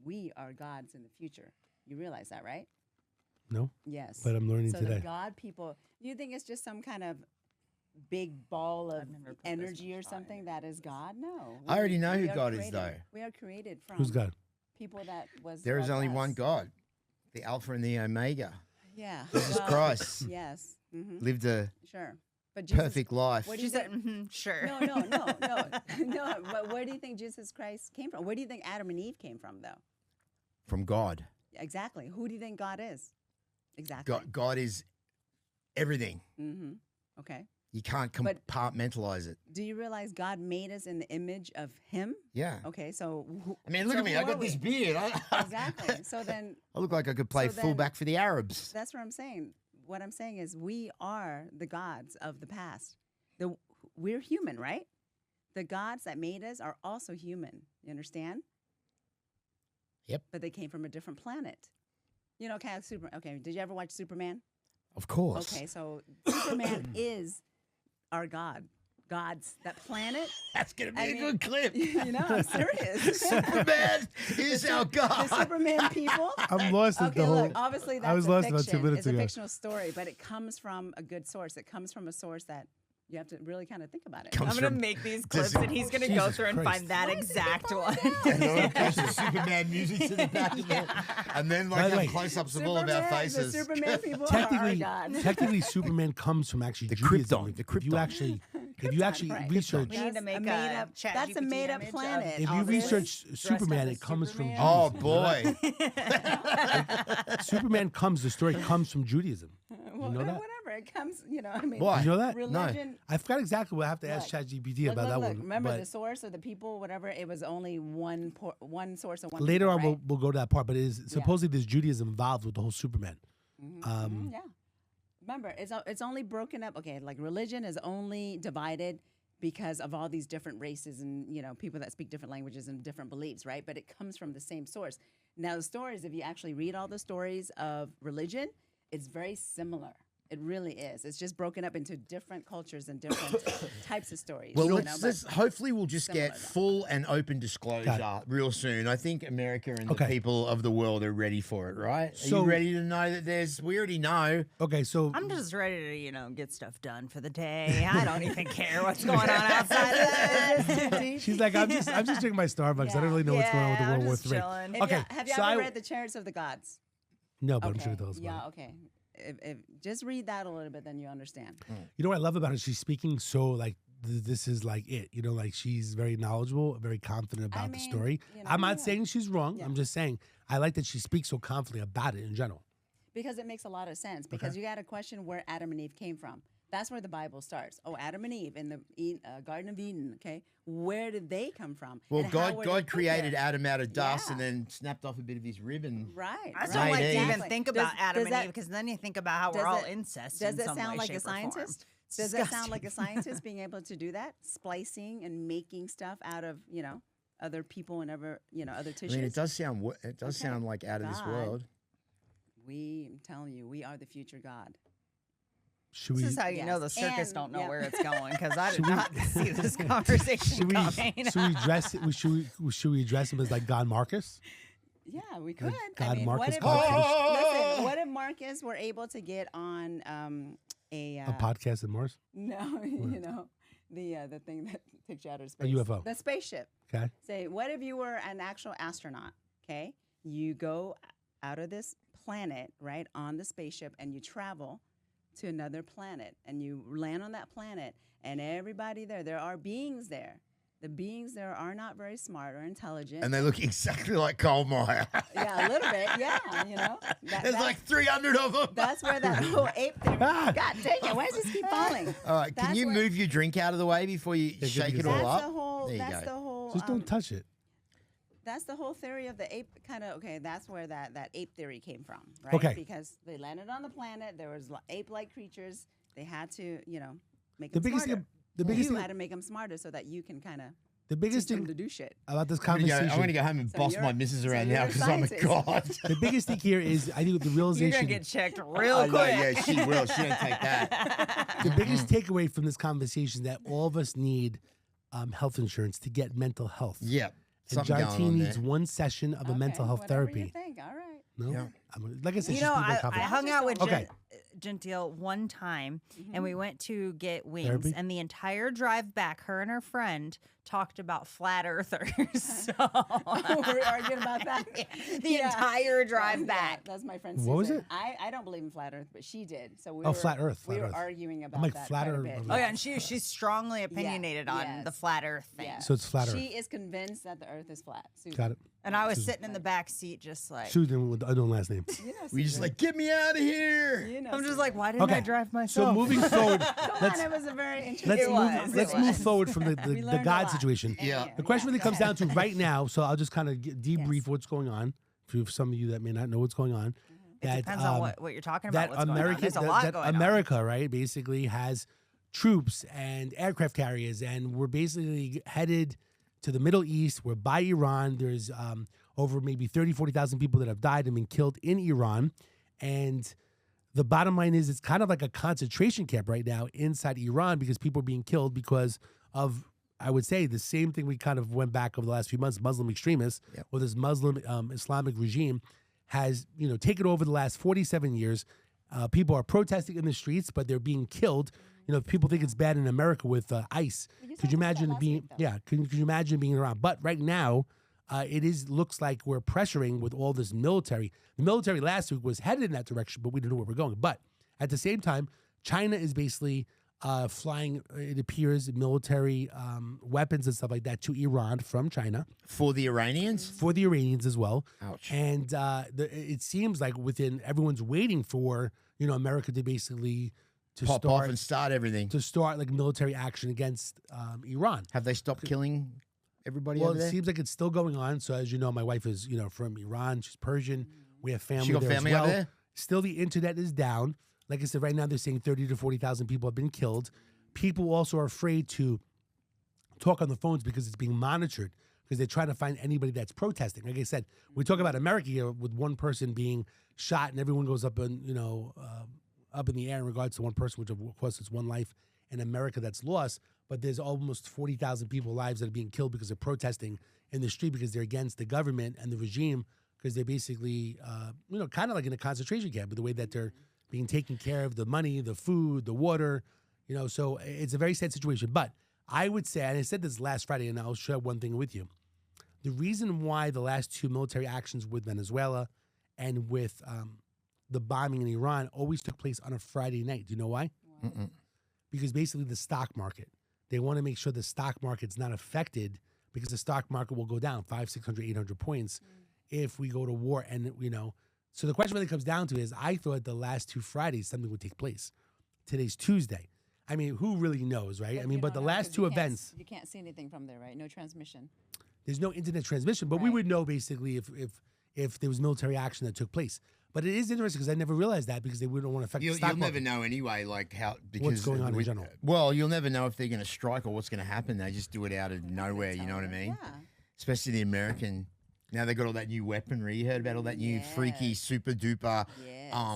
Speaker 5: We are gods in the future. You realize that, right?
Speaker 2: No,
Speaker 5: Yes.
Speaker 2: but I'm learning
Speaker 5: so
Speaker 2: today.
Speaker 5: the God people, you think it's just some kind of big ball of
Speaker 4: I've never put this
Speaker 5: energy or
Speaker 4: much thought
Speaker 5: something that is God? No.
Speaker 3: I already know who
Speaker 5: we are
Speaker 3: God is,
Speaker 5: created-
Speaker 3: though.
Speaker 5: We are created from
Speaker 2: Who's God?
Speaker 5: people that was
Speaker 3: There is
Speaker 5: like
Speaker 3: only one
Speaker 5: us.
Speaker 3: God, the Alpha and the Omega.
Speaker 5: Yeah.
Speaker 3: Jesus
Speaker 5: Well,
Speaker 3: Christ
Speaker 5: Yes. hmm
Speaker 3: lived a
Speaker 5: Sure. But Jesus,
Speaker 3: perfect life.
Speaker 5: What do
Speaker 4: She
Speaker 5: you
Speaker 4: said,
Speaker 5: think?
Speaker 4: sure.
Speaker 5: No. No. But where do you think Jesus Christ came from? Where do you think Adam and Eve came from, though?
Speaker 3: From God.
Speaker 5: Exactly. Who do you think God is? Exactly.
Speaker 3: God is everything.
Speaker 5: Mm-hmm. Okay.
Speaker 3: You can't
Speaker 5: But-
Speaker 3: compartmentalize it.
Speaker 5: Do you realize God made us in the image of Him?
Speaker 3: Yeah.
Speaker 5: Okay. So.
Speaker 3: I mean, look
Speaker 5: so
Speaker 3: at me.
Speaker 5: who
Speaker 3: I
Speaker 5: are
Speaker 3: got this
Speaker 5: we?
Speaker 3: beard.
Speaker 5: Exactly. So then,
Speaker 3: I look like I could play
Speaker 5: So then-
Speaker 3: fullback for the Arabs.
Speaker 5: that's what I'm saying. What I'm saying is, we are the gods of the past. We're human, right? The gods that made us are also human. You understand?
Speaker 3: Yep.
Speaker 5: But they came from a different planet. Okay, did you ever watch Superman?
Speaker 3: Of course.
Speaker 5: Okay, so Superman is our god. That planet.
Speaker 3: That's going to
Speaker 5: I
Speaker 3: be a
Speaker 5: mean,
Speaker 3: good clip.
Speaker 5: I'm serious.
Speaker 3: Superman is our God.
Speaker 5: The Superman people.
Speaker 2: I'm lost at
Speaker 5: Okay,
Speaker 2: the whole.
Speaker 5: look, obviously that's
Speaker 2: I was
Speaker 5: a
Speaker 2: lost about 2
Speaker 5: fiction.
Speaker 2: minutes
Speaker 5: It's
Speaker 2: ago.
Speaker 5: a fictional story, but it comes from a good source. It comes from a source that you have to really kind of think about it.
Speaker 3: Comes
Speaker 4: I'm gonna
Speaker 3: from-
Speaker 4: make these clips, and he's gonna go
Speaker 2: Jesus
Speaker 4: through and
Speaker 2: Christ.
Speaker 4: find that exact one.
Speaker 3: And then push the Superman music to the back of it. And then
Speaker 2: By
Speaker 3: like
Speaker 2: the
Speaker 3: have
Speaker 2: way,
Speaker 3: close-ups of all of our faces.
Speaker 5: The Superman people
Speaker 2: Technically,
Speaker 5: are our god.
Speaker 2: technically, Superman comes from actually
Speaker 3: The
Speaker 2: Judaism.
Speaker 3: Krypton, the
Speaker 2: If you
Speaker 3: Krypton.
Speaker 2: actually, if you actually
Speaker 5: right.
Speaker 2: research,
Speaker 4: We need to make
Speaker 5: made
Speaker 4: a
Speaker 5: up.
Speaker 4: chat
Speaker 5: That's a
Speaker 4: GPT
Speaker 5: made up
Speaker 4: image of
Speaker 5: planet.
Speaker 2: if you
Speaker 5: all this.
Speaker 2: research Superman,
Speaker 4: as
Speaker 2: it comes from
Speaker 4: Superman.
Speaker 3: Oh,
Speaker 2: Judaism.
Speaker 3: boy.
Speaker 2: Superman comes. The story comes from Judaism.
Speaker 5: Well,
Speaker 2: know that?
Speaker 5: whatever it comes, I mean,
Speaker 3: Why?
Speaker 2: Did you know that?
Speaker 5: religion.
Speaker 2: I forgot exactly what I have to ask
Speaker 5: Look,
Speaker 2: ChatGPT
Speaker 5: Look,
Speaker 2: about
Speaker 5: look,
Speaker 2: that
Speaker 5: look.
Speaker 2: one.
Speaker 5: Remember
Speaker 2: but
Speaker 5: the source or the people, whatever. It was only one source of one.
Speaker 2: later
Speaker 5: people,
Speaker 2: on,
Speaker 5: right?
Speaker 2: we'll go to that part. But it is supposedly there's Judaism involved with the whole Superman.
Speaker 5: Yeah. Remember, it's only broken up. Okay, like religion is only divided because of all these different races and people that speak different languages and different beliefs, right? But it comes from the same source. Now, the stories, if you actually read all the stories of religion, it's very similar. It really is. It's just broken up into different cultures and different types of stories.
Speaker 3: Well,
Speaker 5: you know, but
Speaker 3: hopefully we'll just
Speaker 5: similar
Speaker 3: get
Speaker 5: though.
Speaker 3: full and open disclosure real soon. I think America and the people of the world are ready for it, right? Are
Speaker 2: So-
Speaker 3: you ready to know that we already know.
Speaker 2: Okay, so
Speaker 4: I'm just ready to, get stuff done for the day. I don't even care what's going on outside of that.
Speaker 2: she's like, I'm just drinking my Starbucks. I don't really know what's going on with the
Speaker 4: I'm
Speaker 2: World War
Speaker 4: just
Speaker 2: III.
Speaker 4: chilling.
Speaker 2: Okay,
Speaker 5: Have you
Speaker 2: so
Speaker 5: ever read The Chariots of the Gods?
Speaker 2: No, but I'm sure those.
Speaker 5: Yeah, okay. If just read that a little bit, then you understand.
Speaker 2: You know what I love about her? She's speaking so like this is like it. Like she's very knowledgeable, very confident about the story. I'm not saying she's wrong. I'm just saying I like that she speaks so confidently about it in general.
Speaker 5: Because it makes a lot of sense. Because you got to question where Adam and Eve came from. That's where the Bible starts. Oh, Adam and Eve in the Garden of Eden. Okay, where did they come from?
Speaker 3: Well,
Speaker 5: And how were they
Speaker 3: God
Speaker 5: put
Speaker 3: created
Speaker 5: there?
Speaker 3: Adam out of dust and
Speaker 5: Yeah.
Speaker 3: then snapped off a bit of his rib and
Speaker 5: Right.
Speaker 4: I just
Speaker 5: right.
Speaker 4: don't like to even
Speaker 5: Exactly.
Speaker 4: think about Adam
Speaker 5: does
Speaker 4: and
Speaker 5: that-
Speaker 4: Eve because then you think about how
Speaker 5: does
Speaker 4: we're all
Speaker 5: it-
Speaker 4: incest.
Speaker 5: Does
Speaker 4: in
Speaker 5: it
Speaker 4: some
Speaker 5: sound
Speaker 4: way,
Speaker 5: like a
Speaker 4: shape, or form.
Speaker 5: scientist?
Speaker 4: It's
Speaker 5: Does it sound like a
Speaker 4: disgusting.
Speaker 5: scientist being able to do that? Splicing and making stuff out of, other people and other tissues?
Speaker 3: I mean, it does sound like out of this
Speaker 5: God.
Speaker 3: world.
Speaker 5: I'm telling you, we are the future God.
Speaker 2: Should
Speaker 4: This
Speaker 2: we?
Speaker 4: is how you know the
Speaker 5: Yes.
Speaker 4: circus
Speaker 5: And-
Speaker 4: don't know
Speaker 5: yeah.
Speaker 4: where it's going because I did
Speaker 2: Should we-
Speaker 4: not see this conversation
Speaker 2: Should we?
Speaker 4: coming.
Speaker 2: Should we dress it? Should we dress him as like God Marcus?
Speaker 5: Yeah, we could.
Speaker 2: God,
Speaker 5: I mean,
Speaker 2: Marcus
Speaker 5: what if,
Speaker 2: podcast.
Speaker 5: listen, what if Marcus were able to get on a
Speaker 2: A podcast in Mars?
Speaker 5: no, the thing that takes you out of space,
Speaker 2: UFO.
Speaker 5: the spaceship.
Speaker 2: Okay.
Speaker 5: Say, what if you were an actual astronaut? Okay, you go out of this planet, right, on the spaceship, and you travel to another planet, and you land on that planet, and everybody there are beings there. The beings there are not very smart or intelligent.
Speaker 3: And they look exactly like Cole Meyer.
Speaker 5: Yeah, a little bit. Yeah,
Speaker 3: There's like 300 of them.
Speaker 5: That's where that whole ape thing. God dang it! Why does this keep falling?
Speaker 3: All right, can
Speaker 5: That's
Speaker 3: you
Speaker 5: where-
Speaker 3: move your drink out of the way before you shake it all
Speaker 5: That's
Speaker 3: up?
Speaker 5: the whole.
Speaker 3: There you
Speaker 5: That's
Speaker 3: go.
Speaker 5: the whole.
Speaker 2: Just don't touch it.
Speaker 5: That's the whole theory of the ape. Kind of okay. That's where that ape theory came from, right?
Speaker 2: Okay.
Speaker 5: Because they landed on the planet. There was ape-like creatures. They had to, make
Speaker 2: The
Speaker 5: them
Speaker 2: biggest
Speaker 5: smarter.
Speaker 2: thing. The biggest
Speaker 5: you
Speaker 2: thing.
Speaker 5: had to make them smarter so that you can kind of
Speaker 2: The biggest
Speaker 5: teach them
Speaker 2: thing
Speaker 5: to do shit.
Speaker 2: about this
Speaker 3: I'm gonna
Speaker 2: conversation.
Speaker 3: go home and
Speaker 5: So
Speaker 3: boss
Speaker 5: you're-
Speaker 3: my missus
Speaker 5: so
Speaker 3: around
Speaker 5: you're
Speaker 3: now
Speaker 5: a
Speaker 3: because I'm a
Speaker 5: scientist.
Speaker 3: god.
Speaker 2: The biggest thing here is I think the
Speaker 4: You're
Speaker 2: realization.
Speaker 4: gonna get checked
Speaker 3: I
Speaker 4: real
Speaker 3: know,
Speaker 4: quick.
Speaker 3: yeah, she will. She don't take that.
Speaker 2: The biggest takeaway from this conversation is that all of us need health insurance to get mental health.
Speaker 3: Yeah.
Speaker 2: And
Speaker 3: Something
Speaker 2: John
Speaker 3: going
Speaker 2: T
Speaker 3: on
Speaker 2: needs
Speaker 3: there.
Speaker 2: one session of a mental health
Speaker 5: whatever
Speaker 2: therapy.
Speaker 5: You think. All right.
Speaker 2: No,
Speaker 3: Yeah.
Speaker 2: like I said,
Speaker 4: You
Speaker 2: she's
Speaker 4: know,
Speaker 2: being very
Speaker 4: I
Speaker 2: confident.
Speaker 4: hung out with
Speaker 2: Okay.
Speaker 4: Gentile one time, and we went to get wings,
Speaker 2: Therapy?
Speaker 4: and the entire drive back, her and her friend talked about flat earthers. So
Speaker 5: We're arguing about that.
Speaker 4: the entire drive
Speaker 5: Yeah,
Speaker 4: back.
Speaker 5: That's my friend.
Speaker 2: What was
Speaker 5: Susan.
Speaker 2: it?
Speaker 5: I don't believe in flat Earth, but she did. So we
Speaker 2: Oh,
Speaker 5: were,
Speaker 2: flat Earth,
Speaker 5: We
Speaker 2: flat
Speaker 5: were
Speaker 2: Earth.
Speaker 5: arguing about
Speaker 2: like,
Speaker 5: that
Speaker 2: flat
Speaker 5: quite a
Speaker 2: Earth-
Speaker 5: bit.
Speaker 4: Oh yeah, and she's strongly opinionated on
Speaker 5: yes.
Speaker 4: the flat Earth thing.
Speaker 5: Yes.
Speaker 2: So it's flat Earth.
Speaker 5: She is convinced that the Earth is flat. Susan.
Speaker 2: Got it.
Speaker 4: And I was sitting in the back seat, just like
Speaker 2: Susan with the unknown last name.
Speaker 5: You know,
Speaker 3: We just
Speaker 5: Susan.
Speaker 3: like, get me out of here.
Speaker 5: You know,
Speaker 4: I'm just
Speaker 5: Susan.
Speaker 4: like, why didn't I
Speaker 2: Okay.
Speaker 4: drive
Speaker 2: So
Speaker 4: myself?
Speaker 2: moving forward,
Speaker 5: Come
Speaker 2: let's
Speaker 5: on, it was a very interesting.
Speaker 2: let's
Speaker 4: It
Speaker 2: move
Speaker 4: was,
Speaker 2: let's
Speaker 4: it
Speaker 2: move
Speaker 4: was.
Speaker 2: forward from
Speaker 5: We
Speaker 2: the
Speaker 5: learned a
Speaker 2: God
Speaker 5: lot.
Speaker 2: situation.
Speaker 3: Yeah.
Speaker 2: The question really
Speaker 5: go
Speaker 2: comes
Speaker 5: ahead.
Speaker 2: down to right now. So I'll just kind of debrief what's going on for some of you that may not know what's going on.
Speaker 4: it depends on what you're talking about.
Speaker 2: That
Speaker 4: What's going on.
Speaker 2: America,
Speaker 4: There's a lot
Speaker 2: that
Speaker 4: going
Speaker 2: America, right, basically has troops and aircraft carriers, and we're basically headed to the Middle East. We're by Iran. There's over maybe 30, 40,000 people that have died and been killed in Iran. And the bottom line is it's kind of like a concentration camp right now inside Iran because people are being killed because of, I would say, the same thing we kind of went back over the last few months, Muslim extremists, or this Muslim Islamic regime has, taken over the last 47 years. People are protesting in the streets, but they're being killed. People think it's bad in America with ICE. Could you imagine being, could you imagine being around? But right now, looks like we're pressuring with all this military. The military last week was headed in that direction, but we don't know where we're going. But at the same time, China is basically flying, it appears, military weapons and stuff like that to Iran from China.
Speaker 3: For the Iranians?
Speaker 2: For the Iranians as well.
Speaker 3: Ouch.
Speaker 2: And it seems like everyone's waiting for, America to basically
Speaker 3: Pop off and start everything.
Speaker 2: to start like military action against Iran.
Speaker 3: Have they stopped killing everybody
Speaker 2: Well,
Speaker 3: over
Speaker 2: it
Speaker 3: there?
Speaker 2: seems like it's still going on. So as you know, my wife is, from Iran. She's Persian. We have family
Speaker 3: She got
Speaker 2: there
Speaker 3: family
Speaker 2: as
Speaker 3: out
Speaker 2: well.
Speaker 3: there?
Speaker 2: Still, the internet is down. Like I said, right now they're saying 30 to 40,000 people have been killed. People also are afraid to talk on the phones because it's being monitored because they're trying to find anybody that's protesting. Like I said, we talk about America here with one person being shot and everyone goes up and, up in the air in regards to one person, which of course is one life in America that's lost. But there's almost 40,000 people lives that are being killed because they're protesting in the street because they're against the government and the regime because they're basically, kind of like in a concentration camp, the way that they're being taken care of, the money, the food, the water, so it's a very sad situation. But I would say, and I said this last Friday, and I'll share one thing with you. The reason why the last two military actions with Venezuela and with the bombing in Iran always took place on a Friday night. Do you know why?
Speaker 3: Mm-mm.
Speaker 2: Because basically the stock market, they want to make sure the stock market's not affected because the stock market will go down 500, 600, 800 points if we go to war. And, so the question really comes down to is I thought the last two Fridays something would take place. Today's Tuesday. I mean, who really knows, right? But the last two events.
Speaker 5: You can't see anything from there, right? No transmission.
Speaker 2: There's no internet transmission, but we would know basically if there was military action that took place. But it is interesting because I never realized that because they wouldn't want to affect the stock
Speaker 3: You'll
Speaker 2: market.
Speaker 3: never know anyway, like because
Speaker 2: What's going on in general.
Speaker 3: Well, you'll never know if they're going to strike or what's going to happen. They just do it out of nowhere. You know what I mean?
Speaker 5: Yeah.
Speaker 3: Especially the American. Now they got all that new weaponry. You heard about all that new freaky, super duper,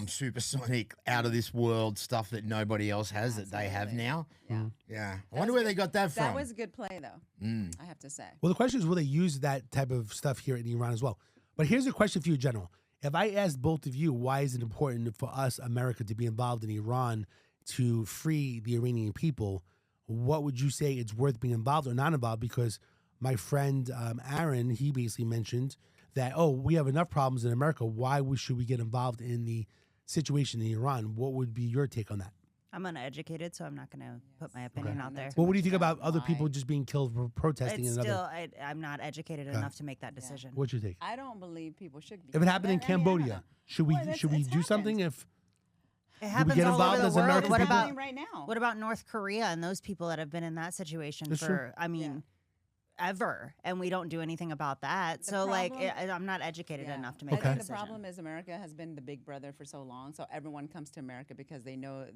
Speaker 3: supersonic, out of this world stuff that nobody else has that they have now.
Speaker 5: Yeah.
Speaker 3: Yeah. I wonder where they got that from.
Speaker 5: That was a good play, though. I have to say.
Speaker 2: Well, the question is, will they use that type of stuff here in Iran as well? But here's a question for you, General. If I asked both of you, why is it important for us, America, to be involved in Iran to free the Iranian people, what would you say it's worth being involved or not involved? Because my friend Aaron, he basically mentioned that, we have enough problems in America. Why should we get involved in the situation in Iran? What would be your take on that?
Speaker 4: I'm uneducated, so I'm not going to put my opinion out there.
Speaker 2: Well, what do you think about other people just being killed for protesting?
Speaker 4: It's
Speaker 2: in
Speaker 4: still,
Speaker 2: another?
Speaker 4: I'm not educated enough to make that decision.
Speaker 2: What's your take?
Speaker 5: I don't believe people should be.
Speaker 2: If it happened in
Speaker 5: But, I mean, I don't
Speaker 2: Cambodia,
Speaker 5: know.
Speaker 2: should we
Speaker 5: Well, it's
Speaker 2: do
Speaker 5: happened.
Speaker 2: something if?
Speaker 4: It happens
Speaker 2: get
Speaker 4: all
Speaker 2: involved
Speaker 4: over
Speaker 2: as
Speaker 4: the world.
Speaker 2: American
Speaker 4: What
Speaker 2: people?
Speaker 4: about
Speaker 5: right now?
Speaker 4: What about North Korea and those people that have been in that situation
Speaker 2: That's
Speaker 4: for,
Speaker 2: true.
Speaker 4: ever, and we don't do anything about that? So, I'm not educated enough to make
Speaker 5: I
Speaker 4: that
Speaker 5: think
Speaker 4: decision.
Speaker 5: the problem is America has been the big brother for so long, so everyone comes to America because they know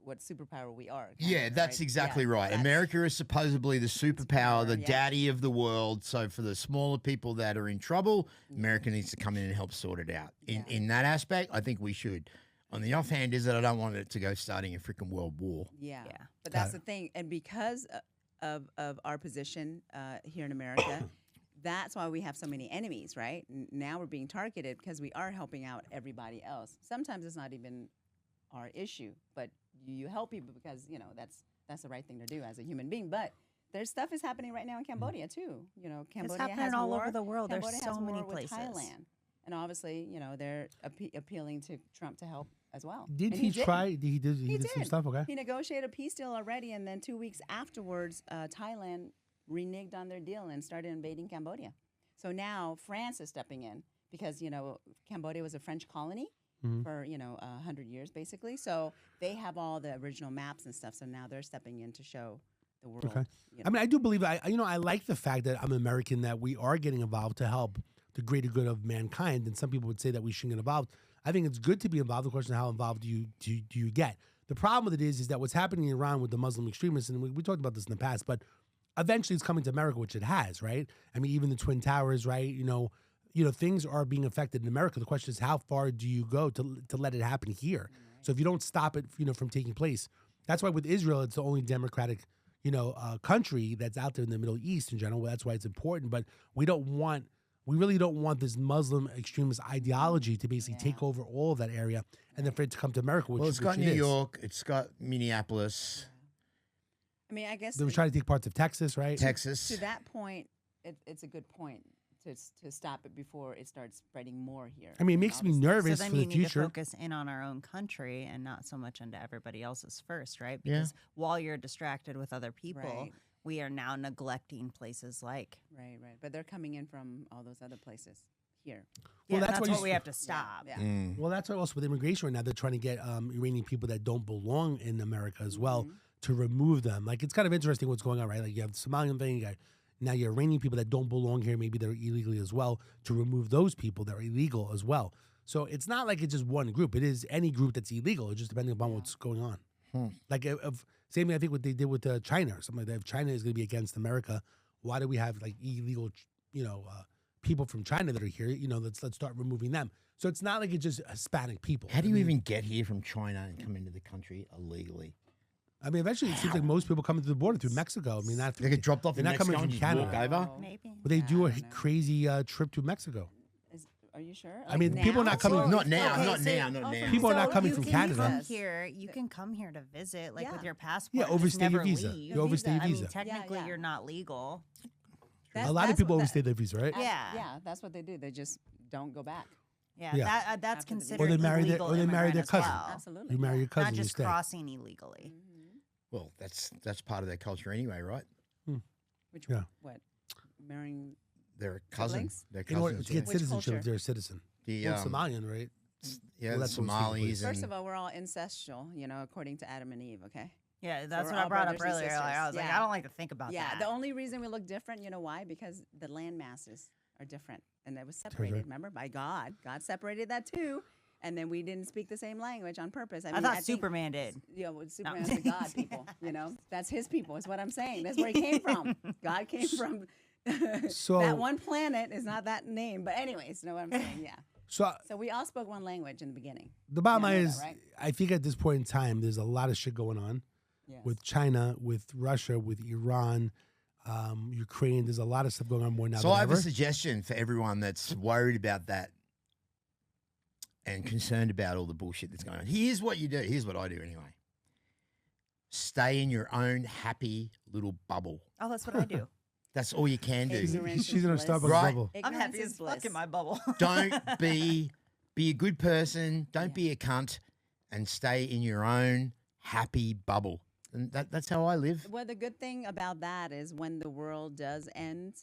Speaker 5: what superpower we are.
Speaker 3: Yeah, that's exactly right.
Speaker 5: that's-
Speaker 3: America is supposedly the superpower, the
Speaker 5: yeah.
Speaker 3: daddy of the world. So for the smaller people that are in trouble, America needs to come in and help sort it out. In that aspect, I think we should. On the offhand is that I don't want it to go starting a freaking world war.
Speaker 5: Yeah.
Speaker 4: Yeah.
Speaker 5: But that's the thing. And because of our position here in America, that's why we have so many enemies, right? Now we're being targeted because we are helping out everybody else. Sometimes it's not even our issue, but you help people because, that's the right thing to do as a human being. But there's stuff is happening right now in Cambodia too. Cambodia
Speaker 4: happening
Speaker 5: has
Speaker 4: all
Speaker 5: war.
Speaker 4: over the world. There's
Speaker 5: Cambodia
Speaker 4: so
Speaker 5: has
Speaker 4: many
Speaker 5: war with
Speaker 4: places.
Speaker 5: Thailand. And obviously, they're appealing to Trump to help as well.
Speaker 2: Did
Speaker 5: And
Speaker 2: he
Speaker 5: did.
Speaker 2: try? He did some
Speaker 5: did.
Speaker 2: stuff. Okay.
Speaker 5: He negotiated a peace deal already, and then 2 weeks afterwards, Thailand reneged on their deal and started invading Cambodia. So now France is stepping in because Cambodia was a French colony for 100 years basically. So they have all the original maps and stuff. So now they're stepping in to show the world.
Speaker 2: Okay. I do believe I like the fact that I'm American, that we are getting involved to help the greater good of mankind. And some people would say that we shouldn't get involved. I think it's good to be involved. The question is, how involved do you get? The problem with it is that what's happening in Iran with the Muslim extremists, and we talked about this in the past, but eventually it's coming to America, which it has, right? I mean, even the Twin Towers, right? Things are being affected in America. The question is, how far do you go to let it happen here? So if you don't stop it, from taking place, that's why with Israel, it's the only democratic, country that's out there in the Middle East in general. That's why it's important. But we really don't want this Muslim extremist ideology to basically take over all of that area and then for it to come to America. Which,
Speaker 3: Well, it's got
Speaker 2: which
Speaker 3: New
Speaker 2: it is.
Speaker 3: York, it's got Minneapolis,
Speaker 5: I mean, I guess
Speaker 2: They were trying to take parts of Texas, right?
Speaker 3: Texas.
Speaker 5: to that point, it's a good point to stop it before it starts spreading more here.
Speaker 2: I mean, it makes me
Speaker 5: obviously.
Speaker 2: nervous
Speaker 4: So then
Speaker 2: for
Speaker 4: you
Speaker 2: the
Speaker 4: need
Speaker 2: future.
Speaker 4: to focus in on our own country and not so much into everybody else's first, right?
Speaker 3: Yeah.
Speaker 4: Because while you're distracted with other people,
Speaker 5: Right.
Speaker 4: we are now neglecting places like.
Speaker 5: Right. But they're coming in from all those other places here.
Speaker 2: Well,
Speaker 4: Yeah,
Speaker 2: that's
Speaker 4: that's
Speaker 2: what
Speaker 4: what we have to stop.
Speaker 5: Yeah.
Speaker 2: Well, that's why also with immigration right now, they're trying to get Iranian people that don't belong in America as well
Speaker 5: Mm-hmm.
Speaker 2: to remove them. Like, it's kind of interesting what's going on, right? Like, you have the Somalian thing, now you're Iranian people that don't belong here, maybe they're illegally as well, to remove those people that are illegal as well. So it's not like it's just one group. It is any group that's illegal, just depending upon what's going on. Like, same thing I think what they did with China or something like that. If China is going to be against America, why do we have, like, illegal, people from China that are here. Let's start removing them. So it's not like it's just Hispanic people.
Speaker 3: How do you even get here from China and come into the country illegally?
Speaker 2: I mean, eventually it seems like most people coming through the border through Mexico. I mean,
Speaker 3: They get dropped off
Speaker 2: they're
Speaker 3: in
Speaker 2: not coming
Speaker 3: Mexico
Speaker 2: from
Speaker 3: and just
Speaker 2: Canada.
Speaker 3: walk over.
Speaker 4: Maybe.
Speaker 2: But they do
Speaker 5: I
Speaker 2: a
Speaker 5: don't know.
Speaker 2: crazy trip to Mexico.
Speaker 5: Are you sure?
Speaker 2: I mean, people are not coming.
Speaker 3: Not now,
Speaker 4: Okay,
Speaker 3: not
Speaker 4: so-
Speaker 3: now, not
Speaker 5: okay.
Speaker 3: now.
Speaker 2: People are not
Speaker 4: So
Speaker 2: coming
Speaker 4: you
Speaker 2: from
Speaker 4: can
Speaker 2: Canada.
Speaker 4: Come here, you can come here to visit, like with
Speaker 5: Yeah.
Speaker 4: your passport.
Speaker 2: Yeah,
Speaker 4: and just
Speaker 2: overstay your
Speaker 4: never
Speaker 2: visa.
Speaker 4: leave.
Speaker 2: You overstay your
Speaker 4: I mean,
Speaker 2: visa.
Speaker 4: technically,
Speaker 5: Yeah.
Speaker 4: you're not legal.
Speaker 2: A lot of people overstay their visa, right?
Speaker 4: Yeah.
Speaker 5: Yeah, that's what they do. They just don't go back.
Speaker 4: Yeah,
Speaker 2: Yeah.
Speaker 4: that's
Speaker 5: After the visa.
Speaker 4: considered
Speaker 2: Or they marry their-
Speaker 4: illegal
Speaker 2: or they marry
Speaker 4: immigrant
Speaker 2: their
Speaker 4: as
Speaker 2: cousin.
Speaker 4: well.
Speaker 5: Absolutely.
Speaker 2: You marry your cousin,
Speaker 4: Not
Speaker 2: you
Speaker 4: just
Speaker 2: stay.
Speaker 4: crossing illegally.
Speaker 3: Well, that's part of their culture anyway, right?
Speaker 5: Which
Speaker 2: Yeah.
Speaker 5: what? Marrying
Speaker 3: They're cousins.
Speaker 5: Siblings?
Speaker 3: They're
Speaker 2: In order
Speaker 3: cousins.
Speaker 2: to get
Speaker 5: Which
Speaker 2: citizenship,
Speaker 5: culture?
Speaker 2: if they're a citizen.
Speaker 3: The
Speaker 2: Well, Somalian, right?
Speaker 3: yeah,
Speaker 2: Well,
Speaker 3: the
Speaker 2: that's what we're speaking
Speaker 3: Somalis.
Speaker 5: First
Speaker 3: and
Speaker 5: of all, we're all incestual, according to Adam and Eve, okay?
Speaker 4: Yeah, that's
Speaker 5: we're
Speaker 4: what I
Speaker 5: all
Speaker 4: brought up
Speaker 5: brothers and
Speaker 4: earlier. Like, I was
Speaker 5: sisters.
Speaker 4: like,
Speaker 5: Yeah.
Speaker 4: I don't like to think about
Speaker 5: Yeah,
Speaker 4: that.
Speaker 5: the only reason we look different, you know why? Because the land masses are different. And that was separated,
Speaker 2: right.
Speaker 5: remember, by God. God separated that too. And then we didn't speak the same language on purpose.
Speaker 4: I
Speaker 5: mean,
Speaker 4: thought
Speaker 5: think-
Speaker 4: Superman did.
Speaker 5: Yeah, well, Superman's the God people, That's his people, is what I'm saying. That's where he came from. God came from
Speaker 2: So-
Speaker 5: that one planet is not that name. But anyways, you know what I'm saying? Yeah.
Speaker 2: So
Speaker 5: So we all spoke one language in the beginning.
Speaker 2: the bottom
Speaker 5: Yeah, I
Speaker 2: line
Speaker 5: know
Speaker 2: is,
Speaker 5: that, right?
Speaker 2: I think at this point in time, there's a lot of shit going on
Speaker 5: Yes.
Speaker 2: with China, with Russia, with Iran, Ukraine. There's a lot of stuff going on more now
Speaker 3: So
Speaker 2: than
Speaker 3: I have
Speaker 2: ever.
Speaker 3: a suggestion for everyone that's worried about that and concerned about all the bullshit that's going on. Here's what you do. Here's what I do anyway. Stay in your own happy little bubble.
Speaker 4: Oh, that's what I do.
Speaker 3: That's all you can do.
Speaker 5: Ignorance
Speaker 2: She's in her
Speaker 5: is
Speaker 2: Starbucks
Speaker 5: bliss.
Speaker 3: Right.
Speaker 2: bubble.
Speaker 4: I'm
Speaker 5: Ignorance
Speaker 4: happy
Speaker 5: is
Speaker 4: as fuck in
Speaker 5: bliss.
Speaker 4: my bubble.
Speaker 3: Don't be a good person. Don't be a cunt, and stay in your own happy bubble. And that's how I live.
Speaker 5: Well, the good thing about that is when the world does end,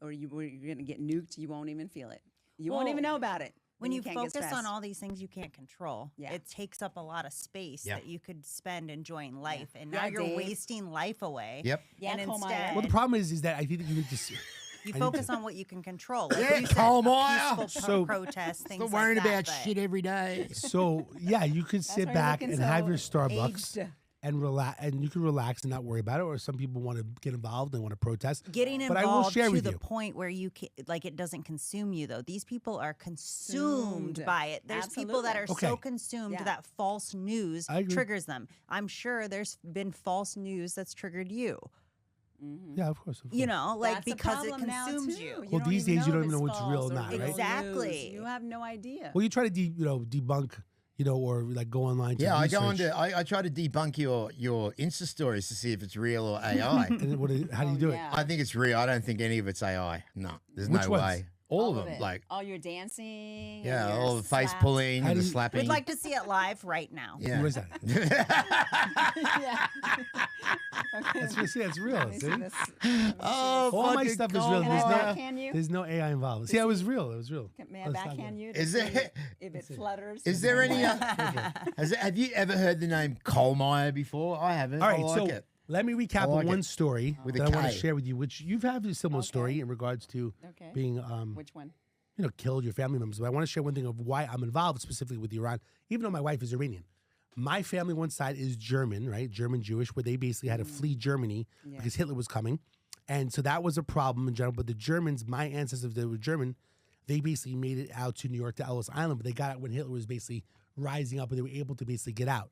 Speaker 5: or you're going to get nuked, you won't even feel it. You won't even
Speaker 4: Well,
Speaker 5: know about it.
Speaker 4: When you
Speaker 5: can't get
Speaker 4: focus on
Speaker 5: stressed.
Speaker 4: all these things you can't control,
Speaker 5: Yeah.
Speaker 4: it takes up a lot of space
Speaker 3: Yeah.
Speaker 4: that you could spend enjoying life, and
Speaker 5: Yeah,
Speaker 4: now you're
Speaker 5: Dave.
Speaker 4: wasting life away.
Speaker 3: Yep.
Speaker 5: Yeah,
Speaker 4: and
Speaker 5: Cole Meyer.
Speaker 4: instead,
Speaker 2: Well, the problem is that I think that you need to.
Speaker 4: you
Speaker 2: I need
Speaker 4: focus
Speaker 2: to-
Speaker 4: on what you can control. Like
Speaker 3: Yeah,
Speaker 4: you said,
Speaker 3: Cole
Speaker 4: a
Speaker 3: Meyer.
Speaker 4: peaceful
Speaker 2: So-
Speaker 4: protest, things
Speaker 3: Not
Speaker 4: like
Speaker 3: worrying
Speaker 4: that,
Speaker 3: about
Speaker 4: but-
Speaker 3: shit every day.
Speaker 2: So yeah, you could
Speaker 5: That's
Speaker 2: sit
Speaker 5: why you're
Speaker 2: back
Speaker 5: looking
Speaker 2: and have
Speaker 5: so
Speaker 2: your Starbucks
Speaker 5: aged.
Speaker 2: and relax, and you can relax and not worry about it. Or some people want to get involved and want to protest.
Speaker 4: Getting
Speaker 2: But I will
Speaker 4: involved
Speaker 2: share
Speaker 4: to
Speaker 2: with
Speaker 4: the
Speaker 2: you.
Speaker 4: point where you like it doesn't consume you though. These people are consumed
Speaker 5: Consumed.
Speaker 4: by it. There's people that are
Speaker 2: Absolutely.
Speaker 4: so
Speaker 2: Okay.
Speaker 4: consumed
Speaker 5: Yeah.
Speaker 4: that false news
Speaker 2: I agree.
Speaker 4: triggers them. I'm sure there's been false news that's triggered you.
Speaker 2: Yeah, of course.
Speaker 4: You know, like
Speaker 5: That's the
Speaker 4: because it
Speaker 5: problem now,
Speaker 4: consumes
Speaker 5: too.
Speaker 4: you.
Speaker 2: Well,
Speaker 5: don't
Speaker 2: these
Speaker 5: even
Speaker 2: days you
Speaker 5: know
Speaker 2: don't
Speaker 5: if
Speaker 2: even know
Speaker 5: it's
Speaker 2: what's real or
Speaker 5: false
Speaker 2: not,
Speaker 5: real
Speaker 2: right?
Speaker 4: Exactly.
Speaker 5: news. You have no idea.
Speaker 2: Well, you try to debunk, or like go online. To
Speaker 3: Yeah, I
Speaker 2: research.
Speaker 3: go into. I try to debunk your Insta stories to see if it's real or AI.
Speaker 2: And then how do you
Speaker 5: Oh,
Speaker 2: do
Speaker 5: yeah.
Speaker 3: I think it's real. I don't think any of it's AI. No, there's
Speaker 2: Which
Speaker 3: no
Speaker 2: ones?
Speaker 3: way. All of them,
Speaker 5: it.
Speaker 3: like
Speaker 5: all your dancing. and
Speaker 3: yeah,
Speaker 5: your
Speaker 3: all the face
Speaker 5: slaps.
Speaker 3: pulling
Speaker 2: How
Speaker 3: and
Speaker 2: do
Speaker 3: the
Speaker 2: you-
Speaker 3: slapping.
Speaker 4: We'd like to see it live right now.
Speaker 3: yeah.
Speaker 2: Where's that?
Speaker 5: Yeah.
Speaker 2: That's what, see, it's real.
Speaker 5: Let me see
Speaker 2: See?
Speaker 5: this. Let me see
Speaker 3: Oh,
Speaker 5: this.
Speaker 2: All my
Speaker 3: fucking
Speaker 2: stuff is
Speaker 3: Cole
Speaker 2: real.
Speaker 5: Can
Speaker 2: There's
Speaker 5: I
Speaker 2: no,
Speaker 5: backhand you?
Speaker 2: there's no AI involved. See, it was real. It was real.
Speaker 5: May
Speaker 2: Oh,
Speaker 5: I
Speaker 2: it's not
Speaker 5: backhand
Speaker 2: good.
Speaker 5: you?
Speaker 3: Is
Speaker 5: to
Speaker 3: there-
Speaker 5: see if it flutters?
Speaker 3: Is there any? Have you ever heard the name Cole Meyer before? I haven't.
Speaker 2: All right,
Speaker 3: I like
Speaker 2: so
Speaker 3: it.
Speaker 2: let me recap
Speaker 3: like
Speaker 2: one
Speaker 3: it.
Speaker 2: story
Speaker 3: With a
Speaker 2: that I want to
Speaker 3: K.
Speaker 2: share with you, which you've had a similar
Speaker 5: Okay.
Speaker 2: story in regards to
Speaker 5: Okay.
Speaker 2: being,
Speaker 5: Which one?
Speaker 2: killed your family members. But I want to share one thing of why I'm involved specifically with Iran, even though my wife is Iranian. My family, one side is German, right? German Jewish, where they basically had to flee Germany
Speaker 5: Yeah.
Speaker 2: because Hitler was coming. And so that was a problem in general. But the Germans, my ancestors that were German, they basically made it out to New York, to Ellis Island, but they got out when Hitler was basically rising up and they were able to basically get out.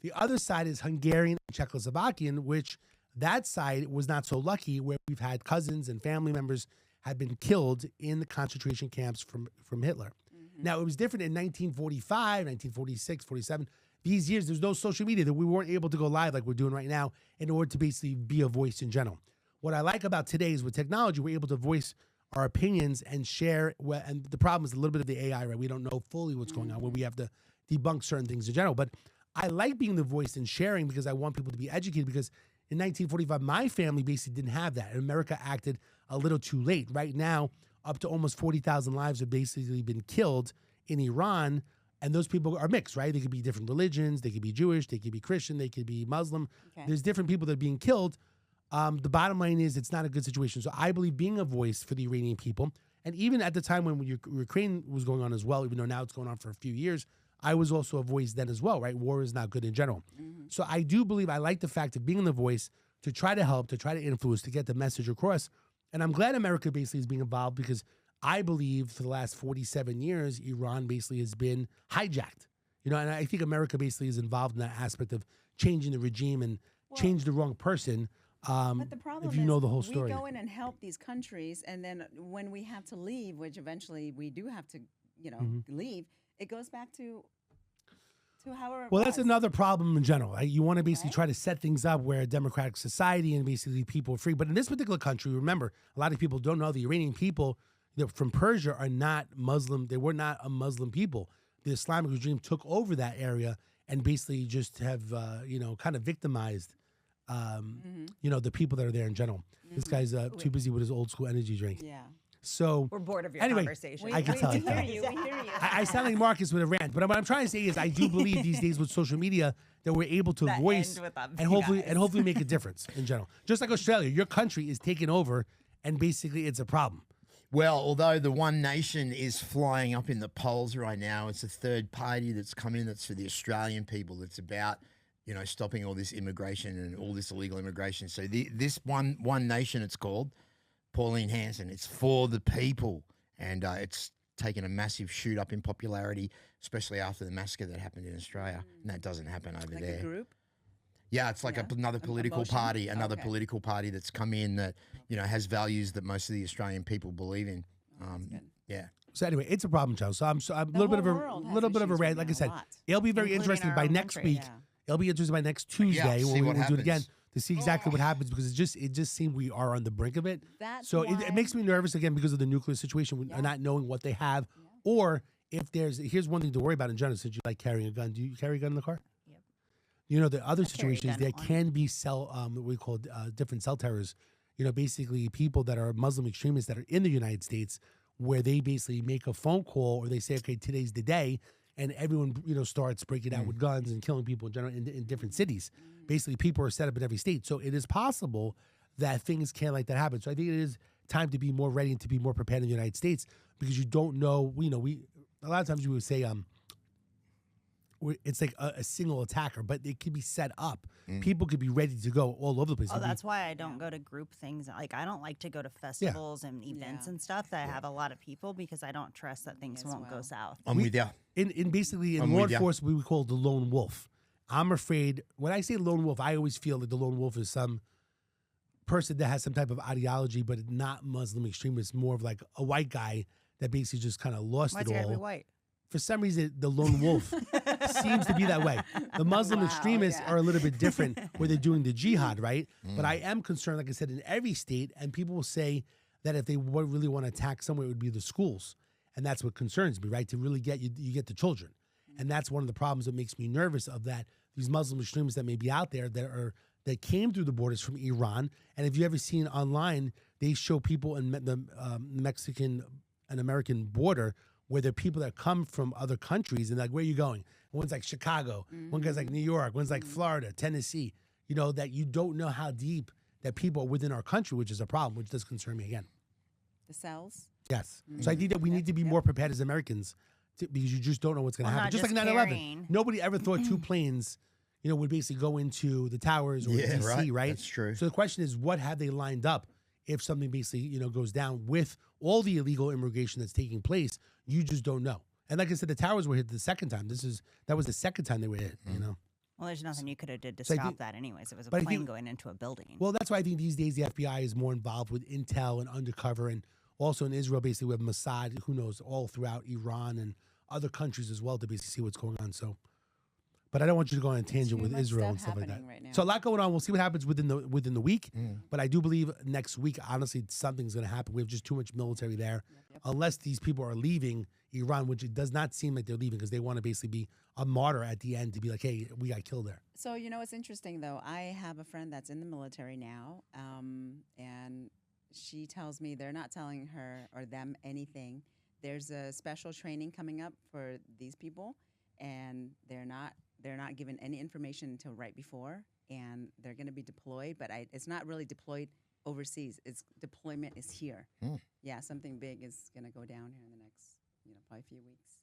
Speaker 2: The other side is Hungarian and Czechoslovakian, which that side was not so lucky, where we've had cousins and family members had been killed in the concentration camps from Hitler. Now, it was different in 1945, 1946, 47. These years, there's no social media that we weren't able to go live like we're doing right now in order to basically be a voice in general. What I like about today is with technology, we're able to voice our opinions and share. And the problem is a little bit of the AI, right? We don't know fully what's going on, where we have to debunk certain things in general. But I like being the voice and sharing because I want people to be educated, because in 1945, my family basically didn't have that. And America acted a little too late. Right now, up to almost 40,000 lives have basically been killed in Iran. And those people are mixed, right? They could be different religions. They could be Jewish. They could be Christian. They could be Muslim.
Speaker 5: Okay.
Speaker 2: There's different people that are being killed. The bottom line is it's not a good situation. So I believe being a voice for the Iranian people, and even at the time when Ukraine was going on as well, even though now it's going on for a few years, I was also a voice then as well, right? War is not good in general. So I do believe I like the fact of being the voice to try to help, to try to influence, to get the message across. And I'm glad America basically is being involved, because I believe for the last 47 years, Iran basically has been hijacked. You know, and I think America basically is involved in that aspect of changing the regime and change the wrong person.
Speaker 5: But the problem
Speaker 2: if you
Speaker 5: is
Speaker 2: know the whole story.
Speaker 5: we go in and help these countries, and then when we have to leave, which eventually we do have to, leave, it goes back to however it
Speaker 2: Well,
Speaker 5: was.
Speaker 2: that's another problem in general. Right? You want to basically try to set things up where a democratic society and basically people are free. But in this particular country, remember, a lot of people don't know the Iranian people from Persia are not Muslim. They were not a Muslim people. The Islamic regime took over that area and basically just have, kind of victimized, the people that are there in general. This guy's too busy with his old school energy drink.
Speaker 5: Yeah.
Speaker 2: So
Speaker 4: We're bored of your
Speaker 2: anyway,
Speaker 4: conversation.
Speaker 2: I can tell
Speaker 5: we
Speaker 2: you.
Speaker 5: hear you. We hear you.
Speaker 2: I sound like Marcus with a rant, but what I'm trying to say is I do believe these days with social media that we're able to
Speaker 4: That
Speaker 2: voice
Speaker 4: end with
Speaker 2: and hopefully make a difference in general. Just like Australia, your country is taking over, and basically it's a problem.
Speaker 3: Well, although the One Nation is flying up in the polls right now, it's a third party that's come in that's for the Australian people. That's about, stopping all this immigration and all this illegal immigration. So this One Nation, it's called, Pauline Hanson, it's for the people. And it's taken a massive shoot up in popularity, especially after the massacre that happened in Australia. And that doesn't happen over
Speaker 5: Like
Speaker 3: there.
Speaker 5: a group?
Speaker 3: Yeah, it's like another political
Speaker 5: motion?
Speaker 3: party,
Speaker 5: Okay.
Speaker 3: political party that's come in that, has values that most of the Australian people believe in. Yeah.
Speaker 2: So anyway, it's a problem, Joe. So I'm a little bit of a
Speaker 5: issues
Speaker 2: rant.
Speaker 5: right
Speaker 2: Like I
Speaker 5: now, a
Speaker 2: said,
Speaker 5: lot.
Speaker 2: it'll be very
Speaker 4: Including
Speaker 2: interesting
Speaker 4: our
Speaker 2: by
Speaker 4: own
Speaker 2: next
Speaker 4: country.
Speaker 2: week.
Speaker 5: Yeah.
Speaker 2: It'll be interesting by next Tuesday
Speaker 3: see
Speaker 2: when
Speaker 3: what
Speaker 2: we'll do it again
Speaker 3: happens.
Speaker 2: to see exactly what happens because it just seems we are on the brink of it.
Speaker 5: That's
Speaker 2: So it
Speaker 5: why-
Speaker 2: makes me nervous again because of the nuclear situation, with not knowing what they have, or if here's one thing to worry about in general. Since you like carrying a gun, do you carry a gun in the car?
Speaker 4: Yep.
Speaker 2: The other
Speaker 4: I carry a
Speaker 2: situation is
Speaker 4: gun
Speaker 2: there
Speaker 4: on
Speaker 2: can be what we call different cell terrors. Basically people that are Muslim extremists that are in the United States, where they basically make a phone call or they say, okay, today's the day, and everyone starts breaking out with guns and killing people in general in different cities. Basically, people are set up in every state, so it is possible that things can like that happen. So I think it is time to be more ready and to be more prepared in the United States because you don't know. We a lot of times we would say it's like a single attacker, but it could be set up. People could be ready to go all over the place.
Speaker 4: Oh, that's why I don't go to group things. Like, I don't like to go to festivals and events and stuff that have a lot of people because I don't trust that things won't go south.
Speaker 3: I'm with you.
Speaker 2: In basically in
Speaker 3: I'm
Speaker 2: law
Speaker 3: with ya.
Speaker 2: enforcement, we would call it the lone wolf. I'm afraid when I say lone wolf, I always feel that the lone wolf is some person that has some type of ideology, but not Muslim extremist, more of like a white guy that basically just kind of lost
Speaker 4: Why's
Speaker 2: it
Speaker 4: it gotta be
Speaker 2: all.
Speaker 4: white?
Speaker 2: For some reason, the lone wolf seems to be that way. The Muslim extremists are a little bit different where they're doing the jihad, right? But I am concerned, like I said, in every state, and people will say that if they really want to attack somewhere, it would be the schools. And that's what concerns me, right? To really get you get the children. And that's one of the problems that makes me nervous of that. These Muslim extremists that may be out there that came through the borders from Iran. And if you ever seen online, they show people in the Mexican and American border where there are people that come from other countries and like, where are you going? One's like Chicago, one guy's like New York, one's like Florida, Tennessee. That you don't know how deep that people are within our country, which is a problem, which does concern me again.
Speaker 5: The cells?
Speaker 2: Yes. So I think that we need to be more prepared as Americans because you just don't know what's going to happen.
Speaker 4: not
Speaker 2: Just like
Speaker 4: just
Speaker 2: 9/11.
Speaker 4: carrying.
Speaker 2: Nobody ever thought two planes, would basically go into the towers or DC, right?
Speaker 3: That's true.
Speaker 2: So the question is, what have they lined up if something basically, goes down with all the illegal immigration that's taking place? You just don't know. And like I said, the towers were hit the second time. That was the second time they were hit,
Speaker 4: Well, there's nothing you could have did to
Speaker 2: So I
Speaker 4: stop
Speaker 2: think-
Speaker 4: that anyways. It was a
Speaker 2: but I
Speaker 4: plane
Speaker 2: think-
Speaker 4: going into a building.
Speaker 2: Well, that's why I think these days the FBI is more involved with intel and undercover, and also in Israel, basically with Mossad, who knows, all throughout Iran and other countries as well to basically see what's going on. So, but I don't want you to go on a tangent
Speaker 5: Too
Speaker 2: with
Speaker 5: much
Speaker 2: Israel and
Speaker 5: stuff
Speaker 2: stuff like that.
Speaker 5: happening right now.
Speaker 2: So a lot going on. We'll see what happens within the week. But I do believe next week, honestly, something's going to happen. We have just too much military there, unless these people are leaving Iran, which it does not seem like they're leaving because they want to basically be a martyr at the end to be like, hey, we got killed there.
Speaker 5: So, it's interesting, though. I have a friend that's in the military now, and she tells me they're not telling her or them anything. There's a special training coming up for these people, and they're not given any information until right before, and they're going to be deployed, but it's not really deployed overseas. Its deployment is here. Yeah, something big is going to go down here in the next, probably a few weeks.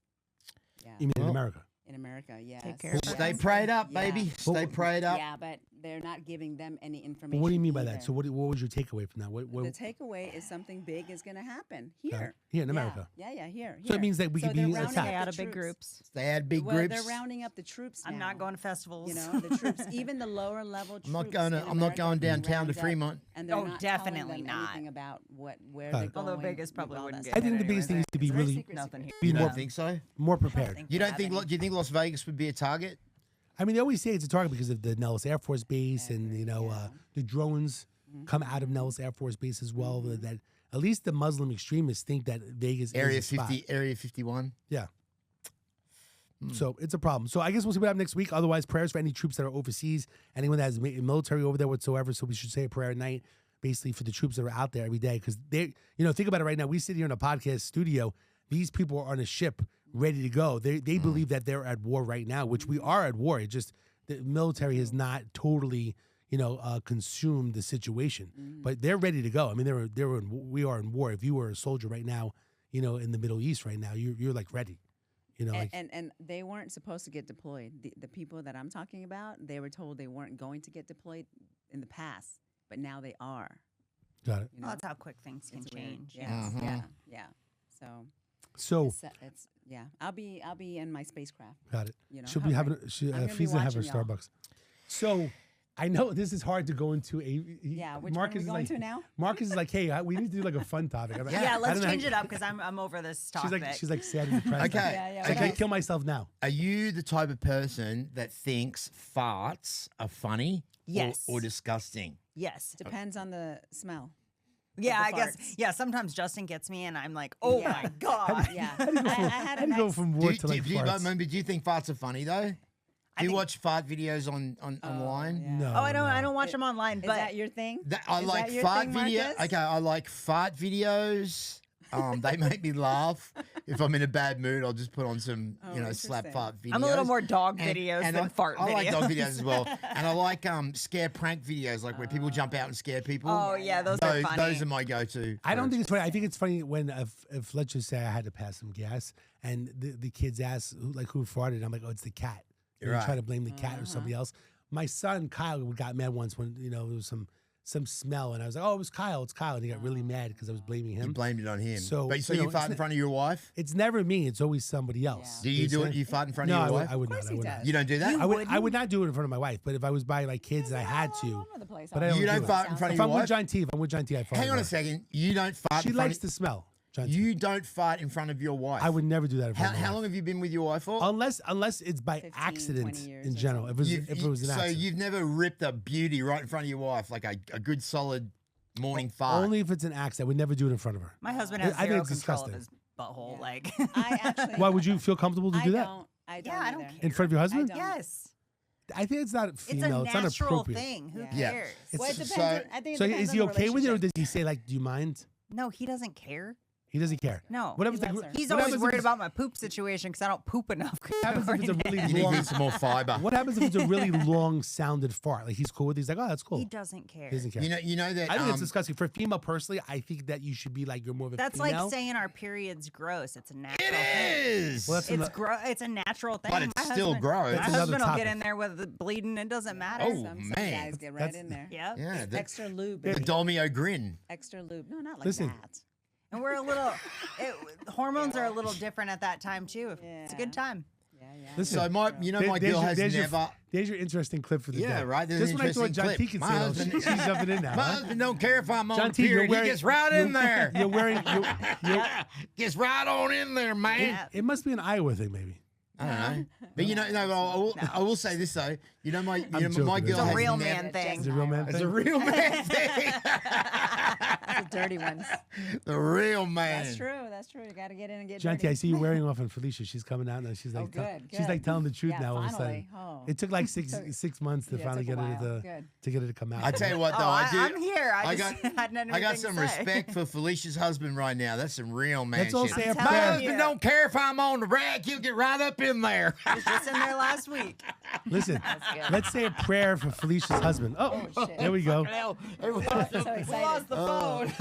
Speaker 5: Yeah.
Speaker 2: You mean in America?
Speaker 5: In America, yes.
Speaker 4: Take care of
Speaker 3: Stay prayed up, baby.
Speaker 2: Well,
Speaker 3: Stay prayed up.
Speaker 5: Yeah, but they're not giving them any
Speaker 2: But
Speaker 5: information.
Speaker 2: what do you mean by
Speaker 5: either.
Speaker 2: that? So what was your takeaway from that?
Speaker 5: The takeaway is something big is going to happen here.
Speaker 2: Here in
Speaker 5: Yeah,
Speaker 2: America.
Speaker 5: Yeah, here.
Speaker 2: So it means that we
Speaker 5: So
Speaker 2: could
Speaker 5: they're
Speaker 2: be
Speaker 5: rounding
Speaker 2: attacked.
Speaker 5: up
Speaker 4: Stay out
Speaker 5: the
Speaker 4: of big
Speaker 5: troops.
Speaker 4: groups.
Speaker 3: They had big
Speaker 5: Well,
Speaker 3: groups.
Speaker 5: they're rounding up the troops now.
Speaker 4: I'm not going to festivals.
Speaker 5: You know, the troops, even the lower level troops.
Speaker 3: I'm not going.
Speaker 5: in
Speaker 3: I'm not
Speaker 5: America
Speaker 3: going
Speaker 5: are being
Speaker 3: downtown to
Speaker 5: rounded up,
Speaker 3: Fremont.
Speaker 5: And they're
Speaker 4: Oh,
Speaker 5: not
Speaker 4: definitely
Speaker 5: telling them
Speaker 4: not.
Speaker 5: anything about where
Speaker 2: Got
Speaker 5: they're
Speaker 2: it.
Speaker 5: going.
Speaker 4: Although Vegas
Speaker 5: with
Speaker 4: probably
Speaker 5: all
Speaker 4: wouldn't
Speaker 5: that
Speaker 4: get
Speaker 2: I think
Speaker 4: it
Speaker 2: the biggest thing
Speaker 4: anyways.
Speaker 2: is to be
Speaker 5: It's very
Speaker 2: really
Speaker 5: secret,
Speaker 4: Nothing
Speaker 5: secret.
Speaker 2: be
Speaker 3: You
Speaker 2: more
Speaker 3: don't think so?
Speaker 2: more
Speaker 4: I don't
Speaker 2: prepared.
Speaker 4: think
Speaker 3: You
Speaker 4: they
Speaker 3: don't
Speaker 4: have
Speaker 3: think?
Speaker 4: any.
Speaker 3: Do you think Las Vegas would be a target?
Speaker 2: I mean, they always say it's a target because of the Nellis Air Force Base and the drones come out of Nellis Air Force Base as well. That at least the Muslim extremists think that Vegas
Speaker 3: Area
Speaker 2: is a spot.
Speaker 3: 50, Area 51.
Speaker 2: Yeah. So it's a problem. So I guess we'll see what happens next week. Otherwise, prayers for any troops that are overseas, anyone that has military over there whatsoever. So we should say a prayer at night, basically for the troops that are out there every day. Because they, think about it right now. We sit here in a podcast studio. These people are on a ship ready to go. They believe that they're at war right now, which we are at war. It just the military has not totally consumed the situation, but they're ready to go. I mean, we are in war. If you were a soldier right now, in the Middle East right now, you're like ready.
Speaker 5: And they weren't supposed to get deployed. The people that I'm talking about, they were told they weren't going to get deployed in the past, but now they are.
Speaker 2: Got it.
Speaker 5: You know?
Speaker 4: Well, that's how quick things can
Speaker 5: It's weird.
Speaker 4: change.
Speaker 5: Yes,
Speaker 3: Mhm.
Speaker 5: yeah.
Speaker 2: So
Speaker 5: It's I'll be in my spacecraft.
Speaker 2: got it.
Speaker 5: You know,
Speaker 2: She'll be having.
Speaker 5: hovering. I'm gonna be
Speaker 2: Fee's gonna have her
Speaker 5: watching y'all.
Speaker 2: Starbucks. So I know this is hard to go into
Speaker 5: Yeah, which one are
Speaker 2: Marcus
Speaker 5: we
Speaker 2: is
Speaker 5: going
Speaker 2: like,
Speaker 5: to now?
Speaker 2: Marcus is like, hey, we need to do like a fun topic. I'm like,
Speaker 4: Yeah,
Speaker 2: I
Speaker 4: let's
Speaker 2: don't know how-
Speaker 4: change it up because I'm over this topic.
Speaker 2: She's like sad and depressed.
Speaker 3: Okay.
Speaker 5: Yeah,
Speaker 2: She's
Speaker 3: okay.
Speaker 2: like, kill myself now.
Speaker 3: Are you the type of person that thinks farts are funny?
Speaker 4: Yes.
Speaker 3: Or disgusting?
Speaker 4: Yes.
Speaker 5: Depends on the smell.
Speaker 4: Yeah,
Speaker 5: the
Speaker 4: I guess.
Speaker 5: farts.
Speaker 4: Yeah, sometimes Justin gets me, and I'm like, oh
Speaker 5: Yeah.
Speaker 4: my god.
Speaker 5: Yeah,
Speaker 2: How do you go
Speaker 5: I
Speaker 2: from,
Speaker 5: had
Speaker 2: how
Speaker 5: an
Speaker 2: do you go
Speaker 5: ex-
Speaker 2: from war to like farts?
Speaker 3: Do you think farts are funny though? Do you
Speaker 4: think-
Speaker 3: watch fart videos online?
Speaker 5: yeah.
Speaker 2: No.
Speaker 4: Oh, I don't watch them online,
Speaker 5: Is
Speaker 4: but
Speaker 5: that your thing?
Speaker 3: I
Speaker 5: Is
Speaker 3: like
Speaker 5: that your
Speaker 3: fart
Speaker 5: thing,
Speaker 3: video.
Speaker 5: Marcus?
Speaker 3: Okay, I like fart videos. They make me laugh. If I'm in a bad mood, I'll just put on some, slap
Speaker 5: interesting.
Speaker 3: fart videos.
Speaker 4: I'm a little more dog
Speaker 3: And-
Speaker 4: videos
Speaker 3: and
Speaker 4: than fart videos.
Speaker 3: I like dog videos as well, and I like scare prank videos, like where people jump out and scare people.
Speaker 4: Oh yeah, those are funny.
Speaker 3: Those are my go-to.
Speaker 2: I don't think it's funny. I think it's funny when if let's just say I had to pass some gas and the kids ask who farted. I'm like, oh, it's the cat. And
Speaker 3: Right.
Speaker 2: you try to blame the cat or somebody else. My son Kyle got mad once when there was some smell, and I was like, oh, it was Kyle. It's Kyle, and he got really mad because I was blaming
Speaker 3: You
Speaker 2: him.
Speaker 3: blamed it on him.
Speaker 2: So,
Speaker 3: but so
Speaker 2: you
Speaker 3: you
Speaker 2: know,
Speaker 3: fart
Speaker 2: it's
Speaker 3: in front of your wife?
Speaker 2: It's never me. It's always somebody else.
Speaker 3: Do you do it?
Speaker 2: understand?
Speaker 3: You fart in front
Speaker 2: No,
Speaker 3: of your wife?
Speaker 2: I would
Speaker 5: Of course
Speaker 2: not. I
Speaker 5: he
Speaker 2: would
Speaker 5: does.
Speaker 2: not.
Speaker 3: You don't do that?
Speaker 2: I would not do it in front of my wife, but if I was by like kids and I had to,
Speaker 5: All over the place.
Speaker 2: but I don't
Speaker 3: You
Speaker 2: do
Speaker 3: don't
Speaker 2: it.
Speaker 3: fart in front of
Speaker 2: If
Speaker 3: your
Speaker 2: I'm with
Speaker 3: wife?
Speaker 2: John T, I fart.
Speaker 3: Hang
Speaker 2: in
Speaker 3: on a
Speaker 2: front.
Speaker 3: second. You don't fart.
Speaker 2: She
Speaker 3: in front
Speaker 2: likes
Speaker 3: of,
Speaker 2: the smell. John T.
Speaker 3: You don't fart in front of your wife.
Speaker 2: I would never do that in front of my
Speaker 3: How
Speaker 2: wife.
Speaker 3: long have you been with your wife for?
Speaker 2: Unless it's by
Speaker 5: 15,
Speaker 2: accident
Speaker 5: 20 years
Speaker 2: in
Speaker 5: or
Speaker 2: general. If it was an
Speaker 3: so
Speaker 2: accident.
Speaker 3: you've never ripped a beauty right in front of your wife, like a good solid morning fart.
Speaker 2: Only if it's an accident. I would never do it in front of her.
Speaker 4: My husband
Speaker 2: I
Speaker 4: has
Speaker 2: think
Speaker 4: zero
Speaker 2: it's
Speaker 4: control of
Speaker 2: disgusting.
Speaker 4: his butthole.
Speaker 5: Yeah.
Speaker 4: Like,
Speaker 5: I actually.
Speaker 2: Why would you feel comfortable to do that?
Speaker 5: I don't.
Speaker 4: Yeah, I don't
Speaker 5: either.
Speaker 4: care.
Speaker 2: In front of your husband?
Speaker 5: don't.
Speaker 4: yes,
Speaker 2: I think it's not
Speaker 4: it's
Speaker 2: female.
Speaker 4: a
Speaker 2: It's
Speaker 4: natural
Speaker 2: inappropriate.
Speaker 4: thing. Who
Speaker 5: Yeah.
Speaker 4: cares?
Speaker 5: Well, it
Speaker 3: So-
Speaker 5: depends. I think it
Speaker 2: So
Speaker 5: depends
Speaker 2: is
Speaker 5: on
Speaker 2: he
Speaker 5: the
Speaker 2: okay with it, or
Speaker 5: relationship.
Speaker 2: does he say like, "Do you mind"?
Speaker 4: No, he doesn't care.
Speaker 2: He doesn't care.
Speaker 4: No.
Speaker 2: What happens?
Speaker 5: He
Speaker 2: Like,
Speaker 5: loves her.
Speaker 4: He's
Speaker 2: what
Speaker 4: always
Speaker 2: happens if
Speaker 4: worried
Speaker 2: it's-
Speaker 4: about my poop situation because I don't poop enough.
Speaker 2: What happens if it's a really
Speaker 3: You
Speaker 2: long?
Speaker 3: need some more fiber.
Speaker 2: What happens if it's a really long sounded fart? Like he's cool with it. He's like, "Oh, that's cool."
Speaker 4: He doesn't care.
Speaker 2: He doesn't care.
Speaker 3: You know that.
Speaker 2: I think it's disgusting for a female. Personally, I think that you should be like you're more of a
Speaker 4: That's
Speaker 2: female.
Speaker 4: like saying our period's gross. It's a natural
Speaker 3: it
Speaker 4: thing.
Speaker 3: is.
Speaker 2: Well, that's
Speaker 4: It's it's a natural thing.
Speaker 3: But it's
Speaker 4: My
Speaker 3: still
Speaker 4: husband-
Speaker 3: gross.
Speaker 4: My
Speaker 2: That's another
Speaker 4: husband will
Speaker 2: topic.
Speaker 4: get in there with the bleeding. It doesn't matter.
Speaker 3: Oh,
Speaker 5: Some
Speaker 3: man.
Speaker 5: guys get right
Speaker 2: That's-
Speaker 5: in there.
Speaker 4: Yep.
Speaker 3: yeah,
Speaker 5: Extra lube,
Speaker 3: the
Speaker 5: baby.
Speaker 3: Dolmio grin.
Speaker 5: Extra lube. No, not like
Speaker 2: Listen.
Speaker 5: that.
Speaker 4: And we're a little. Hormones are a little different at that time too. It's a good
Speaker 5: Yeah.
Speaker 4: time.
Speaker 5: Yeah, yeah.
Speaker 2: Listen,
Speaker 3: So my
Speaker 2: there-
Speaker 3: girl has
Speaker 2: there's
Speaker 3: never.
Speaker 2: There's your interesting clip for the day.
Speaker 3: Yeah, right. There's
Speaker 2: Just
Speaker 3: an
Speaker 2: when I thought
Speaker 3: interesting
Speaker 2: John
Speaker 3: clip.
Speaker 2: T could
Speaker 3: My
Speaker 2: say,
Speaker 3: husband-
Speaker 2: she's jumping in now.
Speaker 3: My
Speaker 2: huh?
Speaker 3: husband don't care if I'm on
Speaker 2: John
Speaker 3: the
Speaker 2: T, you're
Speaker 3: period.
Speaker 2: wearing.
Speaker 3: He gets right in there.
Speaker 2: You're wearing. You're,
Speaker 3: Gets right on in there, man.
Speaker 4: Yeah.
Speaker 2: it must be an Iowa thing, maybe.
Speaker 3: I don't know, but I will say this though. You know, my
Speaker 2: I'm
Speaker 3: girl
Speaker 2: joking.
Speaker 4: It's a
Speaker 3: has
Speaker 4: real
Speaker 3: never-
Speaker 4: man thing.
Speaker 2: Is it a real man
Speaker 3: It's
Speaker 2: thing?
Speaker 3: a real man thing.
Speaker 5: The dirty ones.
Speaker 3: The real man.
Speaker 5: That's true. That's true. You got to get in and get
Speaker 2: John
Speaker 5: dirty.
Speaker 2: T, I see you wearing off on Felicia. She's coming out now. She's like,
Speaker 5: Oh, good,
Speaker 2: she's like
Speaker 5: good.
Speaker 2: telling the truth
Speaker 5: Yeah,
Speaker 2: now. All of a
Speaker 5: finally.
Speaker 2: sudden,
Speaker 5: Oh.
Speaker 2: it took like
Speaker 5: Took-
Speaker 2: 6 months to
Speaker 5: yeah, it
Speaker 2: finally
Speaker 5: took
Speaker 2: get
Speaker 5: a
Speaker 2: it
Speaker 5: while.
Speaker 2: to
Speaker 5: Good.
Speaker 2: get it to come out.
Speaker 3: I tell you what, though,
Speaker 4: Oh,
Speaker 3: I do.
Speaker 4: I'm here. I
Speaker 3: I
Speaker 4: just
Speaker 3: got-
Speaker 4: hadn't
Speaker 3: I got
Speaker 4: anything
Speaker 3: some
Speaker 4: to say.
Speaker 3: respect for Felicia's husband right now. That's some real man
Speaker 2: Let's all
Speaker 3: shit.
Speaker 2: say a
Speaker 3: My
Speaker 2: prayer.
Speaker 3: husband
Speaker 4: you.
Speaker 3: don't care if I'm on the rack. He'll get right up in there.
Speaker 4: I was just in there last week.
Speaker 2: Listen,
Speaker 4: good.
Speaker 2: let's say a prayer for Felicia's husband. Oh,
Speaker 5: shit.
Speaker 2: there we go.
Speaker 5: So excited.
Speaker 4: Lost the phone.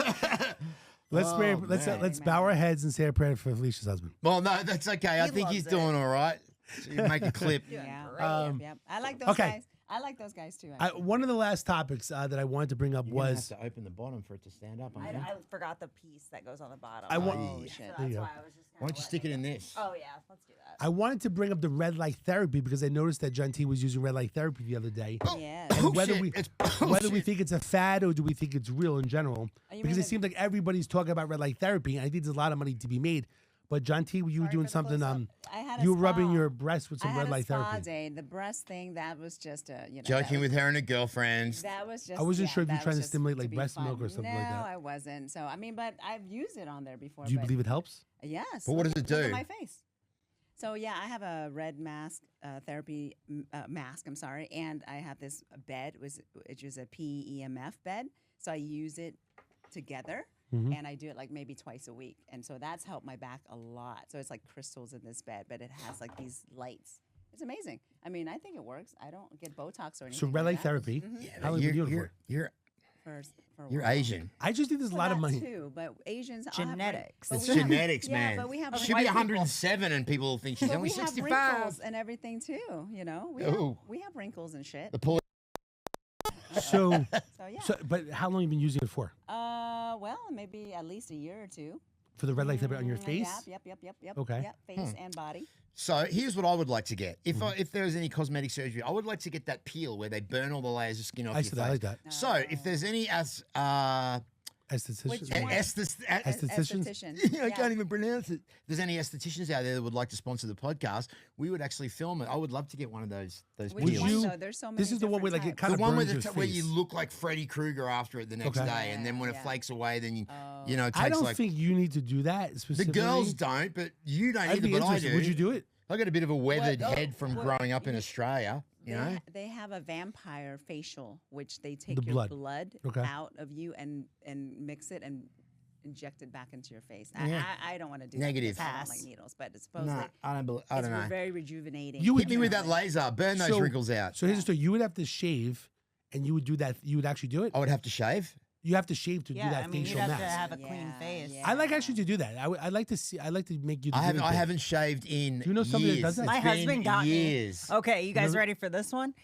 Speaker 2: Let's pray.
Speaker 3: Oh,
Speaker 2: Let's
Speaker 3: man.
Speaker 2: let's bow our heads and say a prayer for Felicia's husband.
Speaker 3: Well, no, that's okay. I
Speaker 4: He
Speaker 3: think
Speaker 4: loves
Speaker 3: he's
Speaker 4: it.
Speaker 3: doing all right. So you make a clip.
Speaker 5: Yeah.
Speaker 2: Um,
Speaker 5: Yep. I like those
Speaker 2: okay.
Speaker 5: guys. I like those guys too.
Speaker 2: One of the last topics that I wanted to bring up
Speaker 3: You're gonna
Speaker 2: was
Speaker 3: have to open the bottom for it to stand up.
Speaker 4: I forgot the piece that goes on the bottom.
Speaker 2: I want-
Speaker 5: Oh,
Speaker 3: Yeah.
Speaker 5: shit.
Speaker 4: So
Speaker 2: There
Speaker 4: that's
Speaker 2: you go.
Speaker 4: why I was just
Speaker 3: Why don't you stick it in this?
Speaker 4: Oh yeah, let's do that.
Speaker 2: I wanted to bring up the red light therapy because I noticed that John T was using red light therapy the other day.
Speaker 5: Yeah.
Speaker 2: And whether
Speaker 3: Bullshit.
Speaker 2: we
Speaker 3: It's
Speaker 2: whether we
Speaker 3: bullshit.
Speaker 2: think it's a fad or do we think it's real in general,
Speaker 5: Oh, you
Speaker 2: because
Speaker 5: mean
Speaker 2: it
Speaker 5: the-
Speaker 2: seems like everybody's talking about red light therapy, and I think there's a lot of money to be made. But John T, you were
Speaker 5: Sorry
Speaker 2: doing
Speaker 5: for the
Speaker 2: something.
Speaker 5: close-up. I had a
Speaker 2: You were rubbing
Speaker 5: spa.
Speaker 2: your breast with
Speaker 5: I
Speaker 2: some
Speaker 5: had
Speaker 2: red
Speaker 5: a
Speaker 2: light
Speaker 5: spa
Speaker 2: therapy.
Speaker 5: day. The breast thing, that was just a, you know.
Speaker 3: Joking with her and her girlfriends.
Speaker 5: That was just.
Speaker 2: I wasn't
Speaker 5: yeah,
Speaker 2: sure if you were
Speaker 5: that
Speaker 2: trying
Speaker 5: was
Speaker 2: to
Speaker 5: just
Speaker 2: stimulate, like,
Speaker 5: be
Speaker 2: breast
Speaker 5: fun.
Speaker 2: milk or something like that.
Speaker 5: No, I wasn't. So, I mean, but I've used it on there before.
Speaker 2: Do you
Speaker 5: but
Speaker 2: believe it helps?
Speaker 5: Yes.
Speaker 3: But what
Speaker 5: look
Speaker 3: does it
Speaker 5: at- look
Speaker 3: do?
Speaker 5: at my face. So yeah, I have a red mask therapy mask. I'm sorry, and I have this bed, which is a PEMF bed. So I use it together,
Speaker 2: Mhm.
Speaker 5: and I do it like maybe twice a week, and so that's helped my back a lot. So it's like crystals in this bed, but it has like these lights. It's amazing. I mean, I think it works. I don't get Botox or anything.
Speaker 2: So red
Speaker 5: like
Speaker 2: light
Speaker 5: that.
Speaker 2: therapy.
Speaker 5: Mhm.
Speaker 2: How long have you been doing it for?
Speaker 3: You're
Speaker 5: For a while.
Speaker 3: Asian.
Speaker 2: I just think there's a
Speaker 5: Well,
Speaker 2: lot of
Speaker 5: that
Speaker 2: money.
Speaker 5: too, but Asians I'll have
Speaker 4: Genetics.
Speaker 5: but
Speaker 3: It's
Speaker 5: we have-
Speaker 3: genetics,
Speaker 5: yeah,
Speaker 3: man.
Speaker 5: but we have
Speaker 3: She'll
Speaker 5: white
Speaker 3: be
Speaker 5: people.
Speaker 3: 107 and people think she's
Speaker 5: But
Speaker 3: only
Speaker 5: we have
Speaker 3: 65.
Speaker 5: wrinkles and everything too. You know,
Speaker 3: Ooh.
Speaker 5: we have wrinkles and shit.
Speaker 3: The poor.
Speaker 2: So,
Speaker 5: So yeah.
Speaker 2: but how long have you been using it for?
Speaker 5: Well, maybe at least a year or two.
Speaker 2: For the red light therapy on your
Speaker 5: Mm,
Speaker 2: face?
Speaker 5: Yep.
Speaker 2: Okay.
Speaker 5: Yep, face and body.
Speaker 3: So here's what I would like to get. If there was any cosmetic surgery, I would like to get that peel where they burn all the layers of skin off
Speaker 2: I
Speaker 3: your
Speaker 2: said
Speaker 3: face.
Speaker 2: I like that.
Speaker 3: So if there's any
Speaker 2: Esthetician.
Speaker 5: Which
Speaker 3: a-
Speaker 5: one?
Speaker 2: Estheticians?
Speaker 3: I can't even pronounce it. If there's any estheticians out there that would like to sponsor the podcast, we would actually film it. I would love to get one of those
Speaker 5: Which
Speaker 2: Would
Speaker 3: peels.
Speaker 5: one,
Speaker 2: you-
Speaker 5: though? There's so many.
Speaker 2: This is the one where
Speaker 5: different
Speaker 2: like it
Speaker 5: types.
Speaker 2: kind
Speaker 3: The
Speaker 2: of
Speaker 3: one
Speaker 2: burns
Speaker 3: where,
Speaker 2: your
Speaker 3: where you
Speaker 2: face.
Speaker 3: look like Freddy Krueger after it the next
Speaker 2: Okay.
Speaker 3: day, and then when it
Speaker 5: Yeah.
Speaker 3: flakes away, then you
Speaker 5: Oh.
Speaker 3: you know it
Speaker 2: I
Speaker 3: takes
Speaker 2: don't
Speaker 3: like
Speaker 2: think you need to do that
Speaker 3: the
Speaker 2: specifically.
Speaker 3: girls don't, but you don't
Speaker 2: I'd
Speaker 3: either.
Speaker 2: be
Speaker 3: But I
Speaker 2: interested.
Speaker 3: do.
Speaker 2: Would you do it?
Speaker 3: I got a bit of a weathered
Speaker 5: What? Oh,
Speaker 3: head from
Speaker 5: what?
Speaker 3: growing up in Australia. You know,
Speaker 5: They have a vampire facial, which they take
Speaker 2: The
Speaker 5: your
Speaker 2: blood.
Speaker 5: blood
Speaker 2: Okay.
Speaker 5: out of you and mix it and inject it back into your face.
Speaker 3: Yeah.
Speaker 5: I don't want to do
Speaker 3: Negative.
Speaker 5: that. because I don't
Speaker 4: Pass.
Speaker 5: like needles, but it's supposed
Speaker 3: no,
Speaker 5: to.
Speaker 3: I don't. I
Speaker 5: It's
Speaker 3: don't know.
Speaker 5: very rejuvenating.
Speaker 2: You would
Speaker 3: Hit me with that laser. Burn those
Speaker 2: So-
Speaker 3: wrinkles out.
Speaker 2: So here's the story. You would have to shave, and you would do that. You would actually do it.
Speaker 3: I would have to shave.
Speaker 2: You have to shave to do
Speaker 4: Yeah,
Speaker 2: that
Speaker 4: I mean,
Speaker 2: facial
Speaker 4: you'd have to
Speaker 2: mask.
Speaker 4: have a clean face.
Speaker 2: I like actually to do that. I'd like to see. I'd like to make you. The guinea
Speaker 3: I
Speaker 2: pig.
Speaker 3: haven't shaved in.
Speaker 2: Do you know somebody that
Speaker 3: years.
Speaker 2: does that?
Speaker 4: My
Speaker 3: It's been
Speaker 4: husband got
Speaker 3: years.
Speaker 4: me. Okay, you guys
Speaker 2: Remember-
Speaker 4: ready for this one?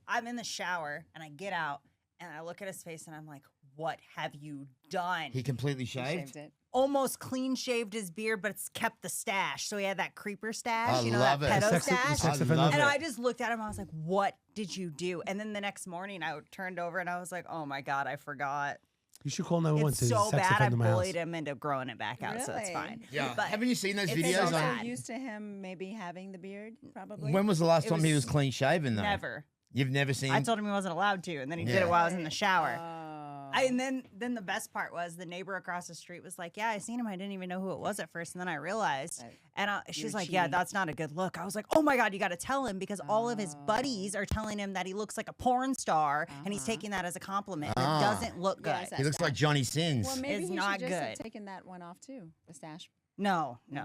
Speaker 4: I'm in the shower and I get out and I look at his face and I'm like, "What have you done?"
Speaker 3: He completely
Speaker 5: He
Speaker 3: shaved.
Speaker 5: shaved it.
Speaker 4: Almost clean shaved his beard, but it's kept the stash. So he had that creeper stash,
Speaker 3: I
Speaker 4: you know,
Speaker 3: love
Speaker 4: that
Speaker 3: it.
Speaker 4: pedo
Speaker 2: Sex-
Speaker 4: stash.
Speaker 2: sex
Speaker 3: I
Speaker 2: offender.
Speaker 3: love
Speaker 4: And
Speaker 3: it.
Speaker 4: I just looked at him. I was like, "What did you do?" And then the next morning, I turned over and I was like, "Oh my god, I forgot."
Speaker 2: You should call 911.
Speaker 4: It's
Speaker 2: Say there's a
Speaker 4: so
Speaker 2: sex
Speaker 4: bad. I
Speaker 2: offender in my house.
Speaker 4: bullied him into growing it back out, so it's
Speaker 5: Really?
Speaker 4: fine.
Speaker 3: Yeah.
Speaker 4: But
Speaker 3: Haven't you seen those
Speaker 4: it's
Speaker 3: videos
Speaker 4: so
Speaker 5: So
Speaker 4: bad.
Speaker 5: used to him maybe having the beard, probably.
Speaker 3: When was the last
Speaker 4: It
Speaker 3: time he
Speaker 4: was
Speaker 3: was clean shaven though?
Speaker 4: Never.
Speaker 3: You've never seen.
Speaker 4: I told him he wasn't allowed to, and then he did
Speaker 3: Yeah.
Speaker 4: it while I was in the shower.
Speaker 5: Oh.
Speaker 4: And then the best part was the neighbor across the street was like, "Yeah, I seen him. I didn't even know who it was at first, and then I realized."
Speaker 5: Right.
Speaker 4: And she's
Speaker 5: You're
Speaker 4: like, "Yeah,
Speaker 5: cheating.
Speaker 4: that's not a good look." I was like, "Oh my god, you got to tell him because all of his
Speaker 5: Oh.
Speaker 4: buddies are telling him that he looks like a porn star, and he's
Speaker 5: Uh-huh.
Speaker 4: taking that as a compliment.
Speaker 3: Ah.
Speaker 4: It doesn't look good.
Speaker 5: Yes,
Speaker 3: He looks like Johnny Sins.
Speaker 5: Well, maybe
Speaker 4: It's
Speaker 5: he
Speaker 4: not
Speaker 5: should just have
Speaker 4: good.
Speaker 5: taken that one off too. The stash.
Speaker 4: No.
Speaker 5: He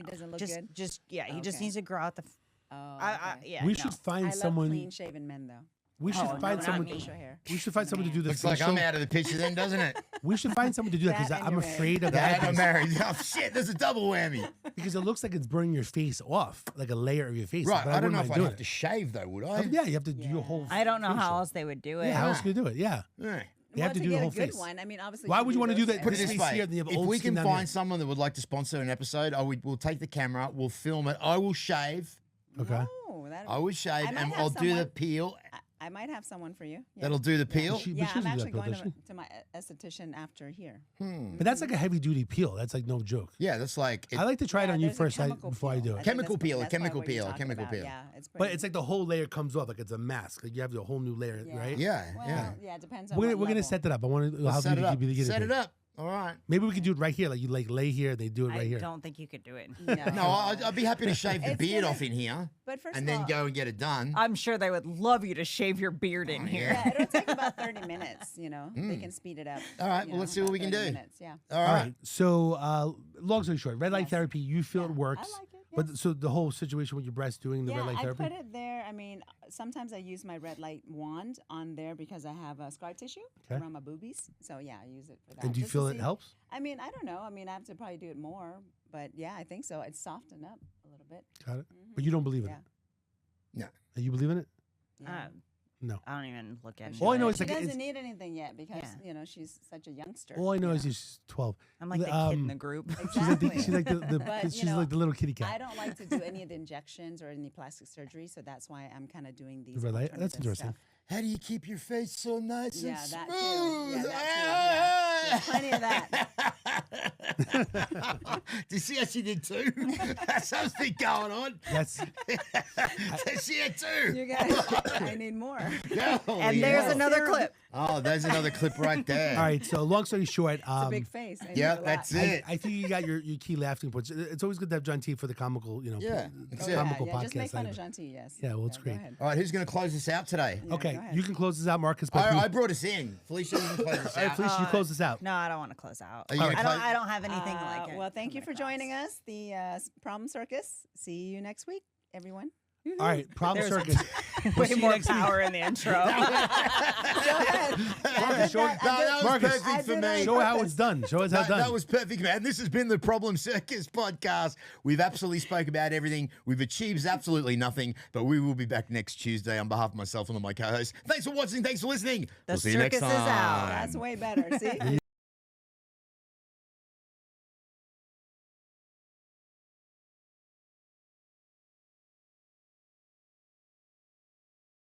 Speaker 5: doesn't look
Speaker 4: just,
Speaker 5: good?
Speaker 4: Just yeah, he just
Speaker 5: Okay.
Speaker 4: needs to grow out the.
Speaker 5: Oh, okay.
Speaker 4: Yeah,
Speaker 2: We
Speaker 4: no.
Speaker 2: should
Speaker 5: I
Speaker 2: find
Speaker 5: love
Speaker 2: someone.
Speaker 5: clean shaven men though.
Speaker 2: We should
Speaker 4: Oh, no,
Speaker 2: find
Speaker 4: not
Speaker 2: someone.
Speaker 4: me.
Speaker 5: Facial hair.
Speaker 2: We should find someone to do the
Speaker 3: Looks like
Speaker 2: facial.
Speaker 3: I'm out of the picture then, doesn't it?
Speaker 2: We should find someone to do that because
Speaker 5: That and
Speaker 2: I'm
Speaker 5: you're married.
Speaker 2: afraid of
Speaker 3: Dad, I'm
Speaker 2: that.
Speaker 3: married. Oh shit, there's a double whammy.
Speaker 2: Because it looks like it's burning your face off, like a layer of your face.
Speaker 3: Right,
Speaker 2: But
Speaker 3: I don't know
Speaker 2: wouldn't
Speaker 3: if
Speaker 2: mind
Speaker 3: I'd
Speaker 2: doing
Speaker 3: have to
Speaker 2: it.
Speaker 3: shave though, would I?
Speaker 2: Yeah, you have to do your
Speaker 5: Yeah.
Speaker 2: whole.
Speaker 4: I don't know
Speaker 2: facial.
Speaker 4: how else they would do it.
Speaker 2: Yeah, how else can you do it? Yeah.
Speaker 3: Yeah.
Speaker 2: You have to
Speaker 5: to
Speaker 2: do the
Speaker 5: get
Speaker 2: whole
Speaker 5: a good
Speaker 2: face.
Speaker 5: one. I mean, obviously.
Speaker 2: Why would you want to do that?
Speaker 3: Put
Speaker 2: Put
Speaker 3: it
Speaker 2: his
Speaker 3: this
Speaker 2: face
Speaker 3: way:
Speaker 2: here, and you have
Speaker 3: if
Speaker 2: old
Speaker 3: we
Speaker 2: skin
Speaker 3: can
Speaker 2: down here.
Speaker 3: find someone that would like to sponsor an episode, we'll take the camera, we'll film it. I will shave.
Speaker 2: Okay.
Speaker 5: No,
Speaker 3: I will shave,
Speaker 5: I might
Speaker 3: and
Speaker 5: have
Speaker 3: I'll do the
Speaker 5: someone-
Speaker 3: peel.
Speaker 5: I might have someone for you. Yeah.
Speaker 3: That'll do the peel.
Speaker 2: She- but
Speaker 5: Yeah,
Speaker 2: she
Speaker 5: I'm
Speaker 2: doesn't do
Speaker 5: actually
Speaker 2: that,
Speaker 5: going
Speaker 2: does she?
Speaker 5: to my esthetician after here.
Speaker 2: But that's like a heavy duty peel. That's like no joke.
Speaker 3: Yeah, that's like.
Speaker 2: I like to try it
Speaker 5: Yeah,
Speaker 2: on you
Speaker 5: there's a
Speaker 2: first
Speaker 5: chemical
Speaker 2: before I
Speaker 5: peel.
Speaker 2: do
Speaker 5: think
Speaker 2: it.
Speaker 3: Chemical
Speaker 5: that's-
Speaker 3: peel, a
Speaker 5: that's probably
Speaker 3: chemical
Speaker 5: what you're
Speaker 3: peel, a
Speaker 5: talking
Speaker 3: chemical
Speaker 5: about.
Speaker 3: peel.
Speaker 5: Yeah, it's
Speaker 2: But
Speaker 5: pretty.
Speaker 2: it's like the whole layer comes off, like it's a mask. Like you have a whole new layer,
Speaker 5: Yeah.
Speaker 2: right?
Speaker 3: Yeah,
Speaker 5: Well,
Speaker 3: yeah.
Speaker 5: yeah, it depends on
Speaker 2: We're
Speaker 5: what
Speaker 2: gonna
Speaker 5: level.
Speaker 2: set that up. I want to. How
Speaker 3: Set it
Speaker 2: you
Speaker 3: up.
Speaker 2: be the guinea
Speaker 3: Set
Speaker 2: pig.
Speaker 3: it up. All right.
Speaker 2: Maybe we could do it right here. Like you like lay here, they do it right
Speaker 4: I
Speaker 2: here.
Speaker 4: don't think you could do it.
Speaker 5: No,
Speaker 3: No, I'd be happy to shave the
Speaker 5: It's
Speaker 3: beard
Speaker 5: gonna-
Speaker 3: off in here
Speaker 5: But first
Speaker 3: and
Speaker 5: of
Speaker 3: then
Speaker 5: all,
Speaker 3: go and get it done.
Speaker 4: I'm sure they would love you to shave your beard in here.
Speaker 5: Yeah, it'll take about 30 minutes. You know, they can speed it up.
Speaker 3: All right,
Speaker 5: you
Speaker 3: well, let's
Speaker 5: know,
Speaker 3: see what
Speaker 5: about
Speaker 3: we can
Speaker 5: 30
Speaker 3: do.
Speaker 5: Minutes, yeah.
Speaker 3: All
Speaker 2: All
Speaker 3: right.
Speaker 2: right. So, long story short, red light
Speaker 5: Yes.
Speaker 2: therapy. You feel
Speaker 5: Yeah,
Speaker 2: it
Speaker 5: I
Speaker 2: works.
Speaker 5: like it,
Speaker 2: But
Speaker 5: yes.
Speaker 2: so the whole situation with your breast doing the
Speaker 5: Yeah,
Speaker 2: red light
Speaker 5: I
Speaker 2: therapy.
Speaker 5: put it there. I mean, sometimes I use my red light wand on there because I have scar tissue
Speaker 2: Okay.
Speaker 5: around my boobies. So yeah, I use it for that.
Speaker 2: and do you
Speaker 5: just to
Speaker 2: feel it
Speaker 5: see-
Speaker 2: helps?
Speaker 5: I mean, I don't know. I mean, I have to probably do it more, but yeah, I think so. It's softened up a little bit.
Speaker 2: Got it. But you don't believe in
Speaker 5: Yeah.
Speaker 2: it.
Speaker 3: No.
Speaker 2: You believe in it?
Speaker 5: Yeah.
Speaker 2: No.
Speaker 4: I don't even look at it.
Speaker 2: All I know is
Speaker 5: She
Speaker 2: like
Speaker 5: doesn't
Speaker 2: it's,
Speaker 5: need anything yet because
Speaker 4: Yeah.
Speaker 5: she's such a youngster.
Speaker 2: all I know
Speaker 5: you
Speaker 2: is she's 12.
Speaker 4: I'm like the kid in the group.
Speaker 5: Exactly.
Speaker 2: She's like
Speaker 5: But,
Speaker 2: she's
Speaker 5: you know,
Speaker 2: like the little kitty
Speaker 5: I
Speaker 2: cat.
Speaker 5: don't like to do any of the injections or any plastic surgery, so that's why I'm kind of doing these.
Speaker 2: Red light? That's
Speaker 5: alternative
Speaker 2: interesting.
Speaker 5: stuff.
Speaker 3: How do you keep your face so nice
Speaker 5: Yeah,
Speaker 3: and
Speaker 5: that too.
Speaker 3: smooth?
Speaker 5: Yeah, that too. Yeah. Plenty of that.
Speaker 3: Do you see how she did too? That's something going on.
Speaker 2: That's
Speaker 3: She had two.
Speaker 5: You guys, I need more.
Speaker 3: Holy
Speaker 4: And there's
Speaker 3: hell.
Speaker 4: another clip.
Speaker 3: Oh, there's another clip right there.
Speaker 2: all right. So long story short,
Speaker 5: It's a big face. I need
Speaker 3: Yeah,
Speaker 5: a lot.
Speaker 3: that's it.
Speaker 2: I think you got your key laughing points. It's always good to have John T for the comical,
Speaker 3: Yeah, that's it.
Speaker 2: comical
Speaker 5: yeah,
Speaker 2: podcast.
Speaker 5: just make
Speaker 2: side
Speaker 5: fun
Speaker 2: of
Speaker 5: of
Speaker 2: it.
Speaker 5: Shanti, yes.
Speaker 2: Yeah, well, it's
Speaker 5: go
Speaker 2: great.
Speaker 5: ahead.
Speaker 3: All right, who's going to close this out today?
Speaker 5: Yeah,
Speaker 2: Okay,
Speaker 5: go ahead.
Speaker 2: you can close this out, Marcus. But
Speaker 3: I brought us in. Felicia, you can close this
Speaker 2: all right,
Speaker 3: out.
Speaker 2: Felicia, you close this out.
Speaker 4: No, I don't want to close out.
Speaker 3: Are you gonna close-
Speaker 4: I don't have anything like it.
Speaker 5: Well, thank you for
Speaker 4: coming
Speaker 5: joining
Speaker 4: across.
Speaker 5: us, the Problem Circus. See you next week, everyone.
Speaker 2: All right, Problem
Speaker 4: There's
Speaker 2: Circus. We'll
Speaker 4: Way
Speaker 2: see you
Speaker 4: more
Speaker 2: next week.
Speaker 4: power in the intro.
Speaker 2: Marcus, show,
Speaker 3: that was
Speaker 2: Marcus,
Speaker 3: perfect for me.
Speaker 2: show how it's done. Show us how it's done.
Speaker 3: That was perfect, man. This has been the Problem Circus podcast. We've absolutely spoke about everything. We've achieved absolutely nothing, but we will be back next Tuesday on behalf of myself and all my co-hosts. Thanks for watching. Thanks for listening.
Speaker 4: The
Speaker 3: We'll see you next
Speaker 4: circus is
Speaker 3: time.
Speaker 4: out.
Speaker 5: That's way better. See?